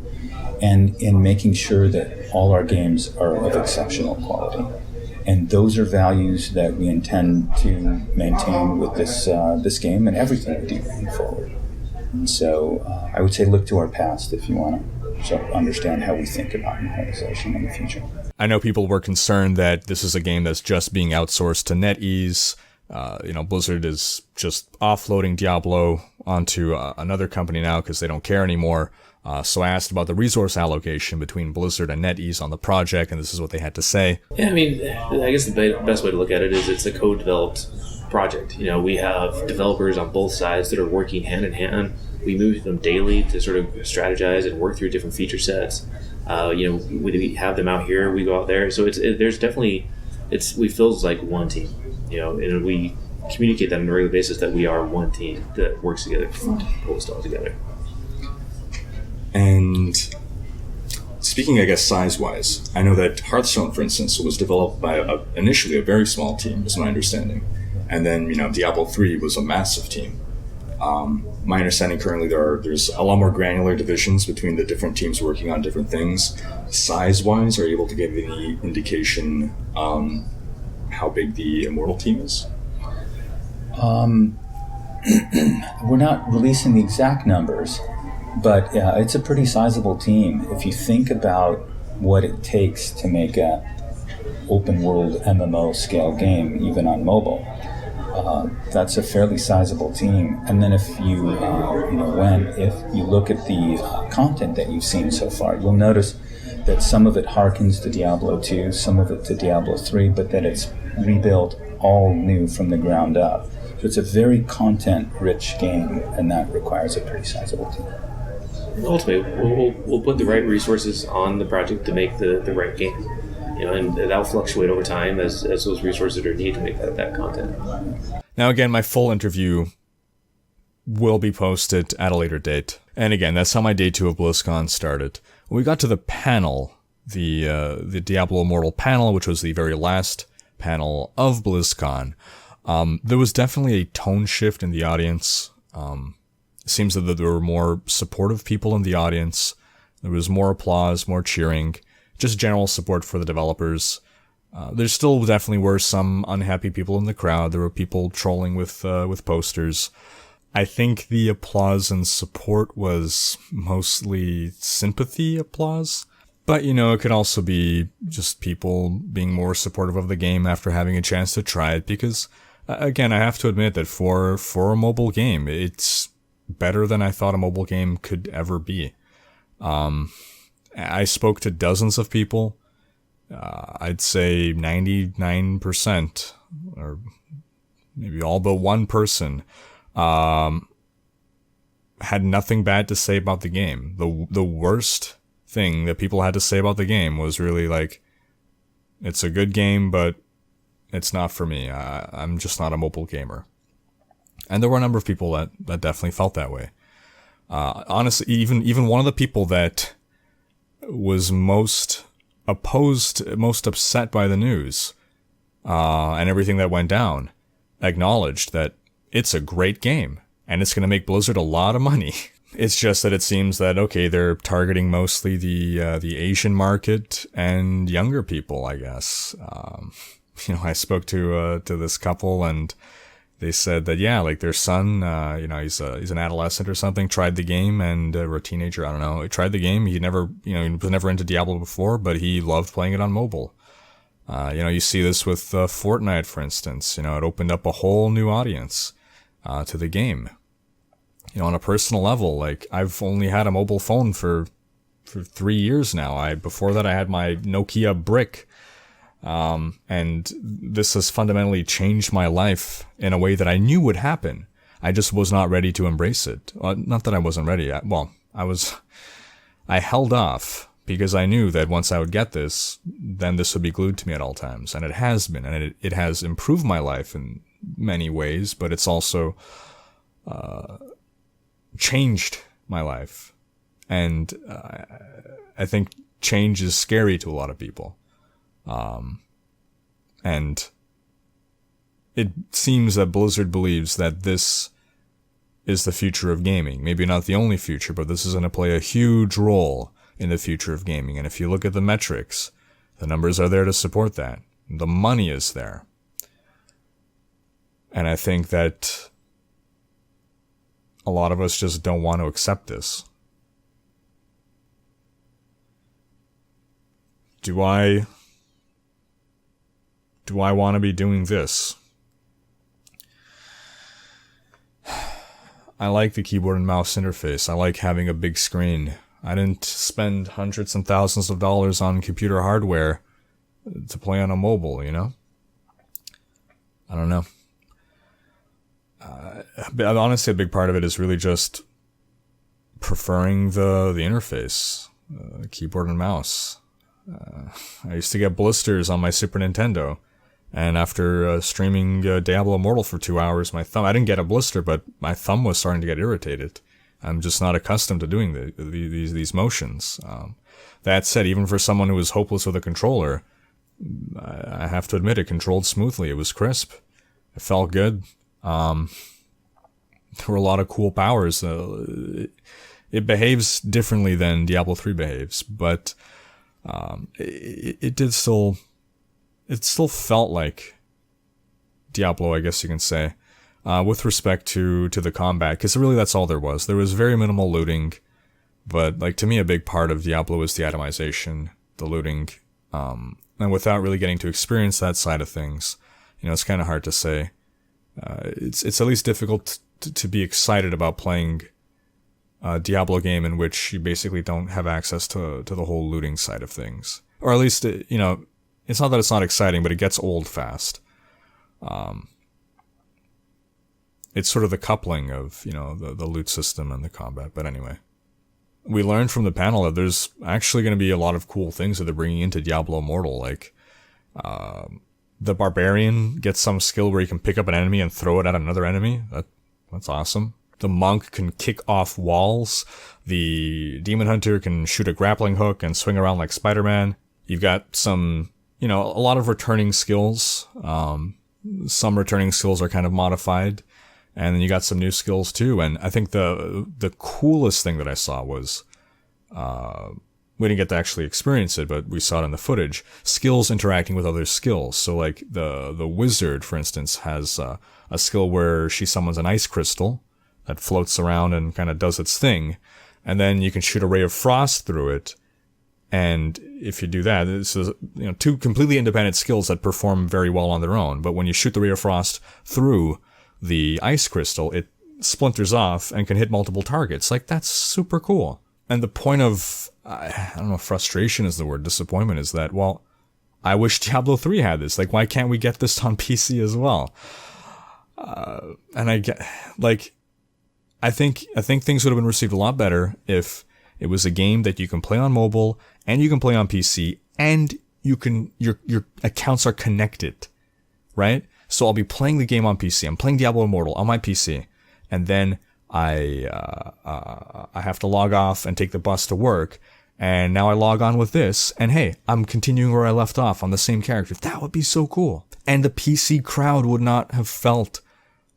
and in making sure that all our games are of exceptional quality. And those are values that we intend to maintain with this game and everything we do going forward. And so I would say look to our past if you want to understand how we think about monetization in the future. I know people were concerned that this is a game that's just being outsourced to NetEase. Blizzard is just offloading Diablo onto another company now because they don't care anymore. So I asked about the resource allocation between Blizzard and NetEase on the project, and this is what they had to say. Yeah, I guess the best way to look at it is it's a co-developed project. We have developers on both sides that are working hand in hand. We move them daily to sort of strategize and work through different feature sets. We have them out here, we go out there. So we feels like one team, and we communicate that on a regular basis that we are one team that works together to pull this all together. And speaking, I guess, size-wise, I know that Hearthstone, for instance, was developed by initially a very small team, is my understanding. And then, Diablo 3 was a massive team. My understanding currently there's a lot more granular divisions between the different teams working on different things. Size-wise, are you able to give any indication how big the Immortal team is? We're not releasing the exact numbers, but it's a pretty sizable team. If you think about what it takes to make a open world MMO scale game, even on mobile. That's a fairly sizable team. And then if you, if you look at the content that you've seen so far, you'll notice that some of it harkens to Diablo 2, some of it to Diablo 3, but that it's rebuilt all new from the ground up. So it's a very content-rich game, and that requires a pretty sizable team. Ultimately, we'll put the right resources on the project to make the right game. And that'll fluctuate over time as those resources are needed to make that content. Now, again, my full interview will be posted at a later date. And again, that's how my day 2 of BlizzCon started. When we got to the panel, the Diablo Immortal panel, which was the very last panel of BlizzCon, there was definitely a tone shift in the audience. It seems that there were more supportive people in the audience. There was more applause, more cheering, just general support for the developers. There still definitely were some unhappy people in the crowd. There were people trolling with posters. I think the applause and support was mostly sympathy applause. But, it could also be just people being more supportive of the game after having a chance to try it. Because, again, I have to admit that for a mobile game, it's better than I thought a mobile game could ever be. I spoke to dozens of people. I'd say 99%, or maybe all but one person, had nothing bad to say about the game. The worst thing that people had to say about the game was really like, it's a good game, but it's not for me. I'm just not a mobile gamer. And there were a number of people that definitely felt that way. Honestly, even one of the people that was most opposed, most upset by the news, and everything that went down, acknowledged that it's a great game, and it's going to make Blizzard a lot of money. It's just that it seems that, okay, they're targeting mostly the Asian market and younger people, I guess. I spoke to this couple, and they said that, yeah, like their son, he's an adolescent or something, tried the game, and or a teenager, I don't know, he tried the game. He never, he was never into Diablo before, but he loved playing it on mobile. You see this with Fortnite, for instance. It opened up a whole new audience to the game. On a personal level, like I've only had a mobile phone for 3 years now. Before that I had my Nokia brick. And this has fundamentally changed my life in a way that I knew would happen. I just was not ready to embrace it. Not that I wasn't ready. I held off because I knew that once I would get this, then this would be glued to me at all times. And it has been, and it has improved my life in many ways, but it's also, changed my life. And, I think change is scary to a lot of people. And it seems that Blizzard believes that this is the future of gaming. Maybe not the only future, but this is going to play a huge role in the future of gaming. And if you look at the metrics, the numbers are there to support that. The money is there. And I think that a lot of us just don't want to accept this. Do I want to be doing this? I like the keyboard and mouse interface. I like having a big screen. I didn't spend hundreds and thousands of dollars on computer hardware to play on a mobile, I don't know. But honestly, a big part of it is really just preferring the interface, keyboard and mouse. I used to get blisters on my Super Nintendo. And after streaming Diablo Immortal for 2 hours, I didn't get a blister, but my thumb was starting to get irritated. I'm just not accustomed to doing these motions. That said, even for someone who was hopeless with a controller, I have to admit it controlled smoothly. It was crisp. It felt good. There were a lot of cool powers. It behaves differently than Diablo 3 behaves, but it still felt like Diablo, I guess you can say, with respect to the combat, because really that's all there was. There was very minimal looting, but to me a big part of Diablo was the atomization, the looting, And without really getting to experience that side of things, it's kind of hard to say. It's at least difficult to be excited about playing a Diablo game in which you basically don't have access to the whole looting side of things. Or at least, it's not that it's not exciting, but it gets old fast. It's sort of the coupling of, the loot system and the combat. But anyway, we learned from the panel that there's actually going to be a lot of cool things that they're bringing into Diablo Immortal. Like, the Barbarian gets some skill where he can pick up an enemy and throw it at another enemy. That's awesome. The Monk can kick off walls. The Demon Hunter can shoot a grappling hook and swing around like Spider-Man. You've got some, a lot of returning skills. Some returning skills are kind of modified. And then you got some new skills too. And I think the coolest thing that I saw was, we didn't get to actually experience it, but we saw it in the footage. Skills interacting with other skills. So like the Wizard, for instance, has a skill where she summons an ice crystal that floats around and kind of does its thing. And then you can shoot a ray of frost through it. And if you do that, this is, two completely independent skills that perform very well on their own. But when you shoot the ray of frost through the ice crystal, it splinters off and can hit multiple targets. Like, that's super cool. And the point of, I don't know if frustration is the word, disappointment is that, well, I wish Diablo 3 had this. Like, why can't we get this on PC as well? And I think things would have been received a lot better if it was a game that you can play on mobile and you can play on PC and your accounts are connected, right? So I'll be playing the game on PC. I'm playing Diablo Immortal on my PC, and then I have to log off and take the bus to work, and now I log on with this, and hey, I'm continuing where I left off on the same character. That would be so cool. And the PC crowd would not have felt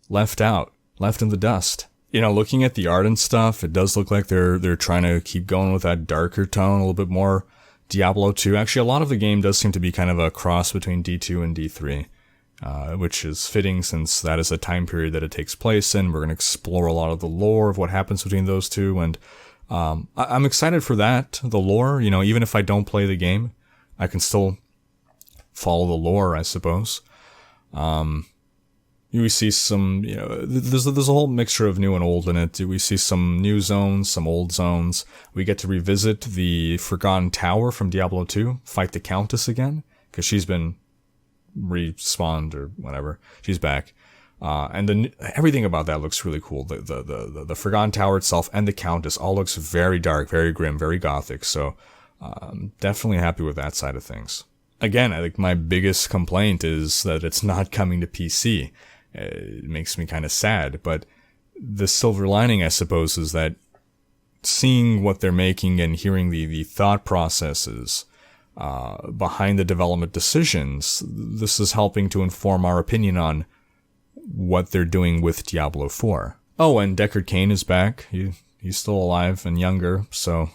left out, left in the dust. Looking at the art and stuff, it does look like they're trying to keep going with that darker tone, a little bit more Diablo 2. Actually, a lot of the game does seem to be kind of a cross between D2 and D3. Which is fitting since that is a time period that it takes place in. We're going to explore a lot of the lore of what happens between those two, and I'm excited for that, the lore. Even if I don't play the game, I can still follow the lore, I suppose. We see some, there's a whole mixture of new and old in it. We see some new zones, some old zones. We get to revisit the Forgotten Tower from Diablo 2, fight the Countess again, because she's been respawned or whatever. She's back. And everything about that looks really cool. The Forgotten Tower itself and the Countess all looks very dark, very grim, very gothic. So, I'm definitely happy with that side of things. Again, I think my biggest complaint is that it's not coming to PC. It makes me kind of sad, but the silver lining, I suppose, is that seeing what they're making and hearing the thought processes behind the development decisions, this is helping to inform our opinion on what they're doing with Diablo 4. Oh, and Deckard Cain is back. He's still alive and younger, so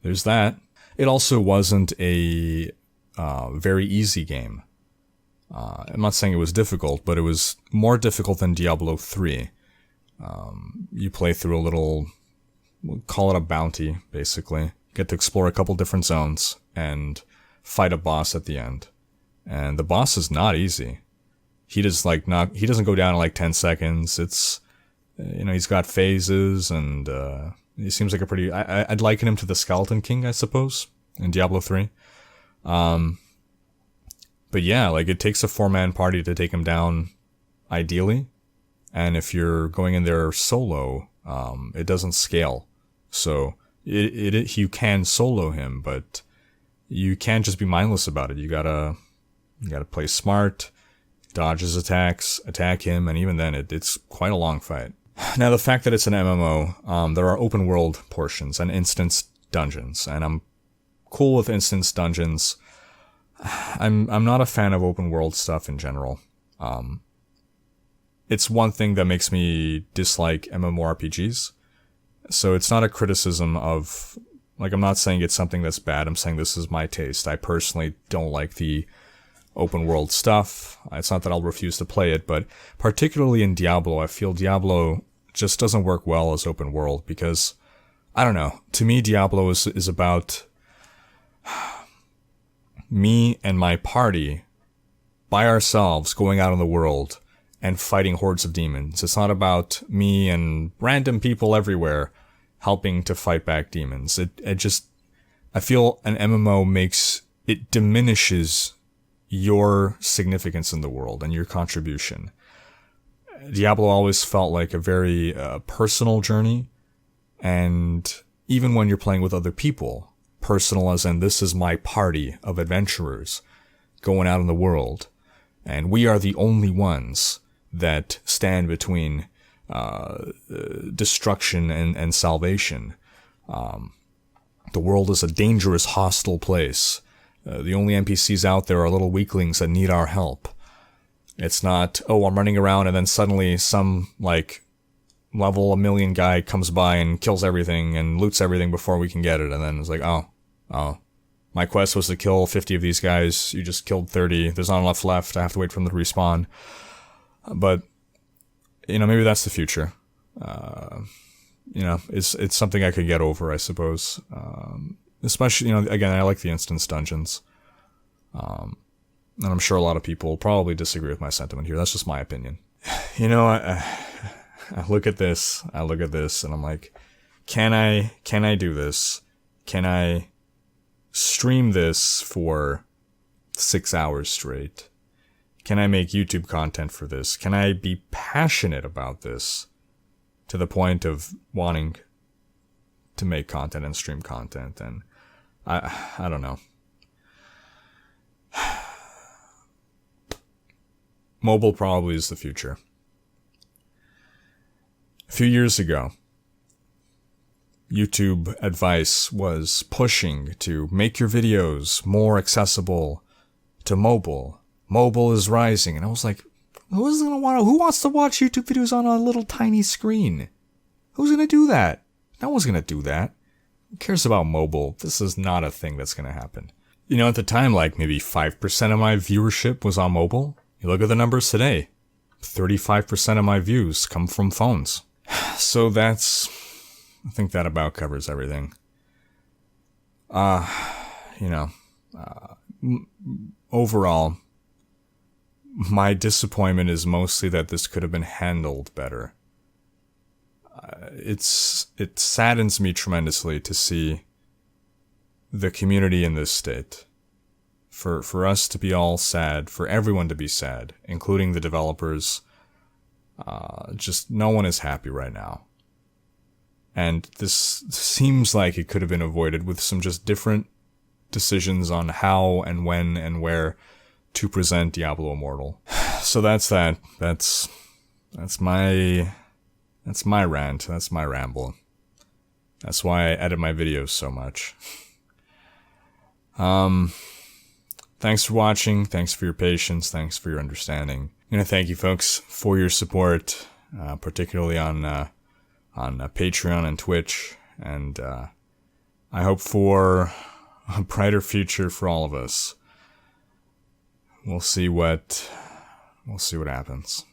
there's that. It also wasn't a very easy game. I'm not saying it was difficult, but it was more difficult than Diablo 3. You play through a little, we'll call it a bounty, basically. Get to explore a couple different zones and fight a boss at the end. And the boss is not easy. He doesn't go down in like 10 seconds. It's, he's got phases, and he seems like a pretty, I'd liken him to the Skeleton King, I suppose, in Diablo 3. But yeah, like, it takes a 4-man party to take him down, ideally. And if you're going in there solo, it doesn't scale. So you can solo him, but you can't just be mindless about it. You gotta play smart, dodge his attacks, attack him, and even then it's quite a long fight. Now, the fact that it's an MMO, there are open world portions and instance dungeons, and I'm cool with instance dungeons. I'm not a fan of open world stuff in general. It's one thing that makes me dislike MMORPGs. So it's not a criticism of, like, I'm not saying it's something that's bad. I'm saying this is my taste. I personally don't like the open world stuff. It's not that I'll refuse to play it, but particularly in Diablo, I feel Diablo just doesn't work well as open world because, I don't know, to me Diablo is about me and my party by ourselves going out in the world and fighting hordes of demons. It's not about me and random people everywhere helping to fight back demons. I feel an MMO diminishes your significance in the world and your contribution. Diablo always felt like a very personal journey, and even when you're playing with other people, personal as in this is my party of adventurers going out in the world, and we are the only ones that stand between destruction and salvation. The world is a dangerous, hostile place. The only NPCs out there are little weaklings that need our help. It's not, oh, I'm running around and then suddenly some, like, level 1,000,000 guy comes by and kills everything and loots everything before we can get it. And then it's like, oh, my quest was to kill 50 of these guys. You just killed 30. There's not enough left. I have to wait for them to respawn. But, maybe that's the future. It's something I could get over, I suppose. Especially, again, I like the instance dungeons. And I'm sure a lot of people probably disagree with my sentiment here. That's just my opinion. I look at this, and I'm like, can I do this? Can I stream this for 6 hours straight? Can I make YouTube content for this? Can I be passionate about this to the point of wanting to make content and stream content? And I don't know. Mobile probably is the future. A few years ago, YouTube advice was pushing to make your videos more accessible to mobile. Mobile is rising. And I was like, who wants to watch YouTube videos on a little tiny screen? Who's going to do that? No one's going to do that. Who cares about mobile? This is not a thing that's going to happen. At the time, like maybe 5% of my viewership was on mobile. You look at the numbers today, 35% of my views come from phones. So I think that about covers everything. Overall, my disappointment is mostly that this could have been handled better. It saddens me tremendously to see the community in this state. For us to be all sad, for everyone to be sad, including the developers, just no one is happy right now. And this seems like it could have been avoided with some just different decisions on how and when and where to present Diablo Immortal. So that's that. That's my rant. That's my ramble. That's why I edit my videos so much. Thanks for watching. Thanks for your patience. Thanks for your understanding. I'm gonna thank you folks for your support, particularly on Patreon and Twitch, and I hope for a brighter future for all of us. We'll see what happens.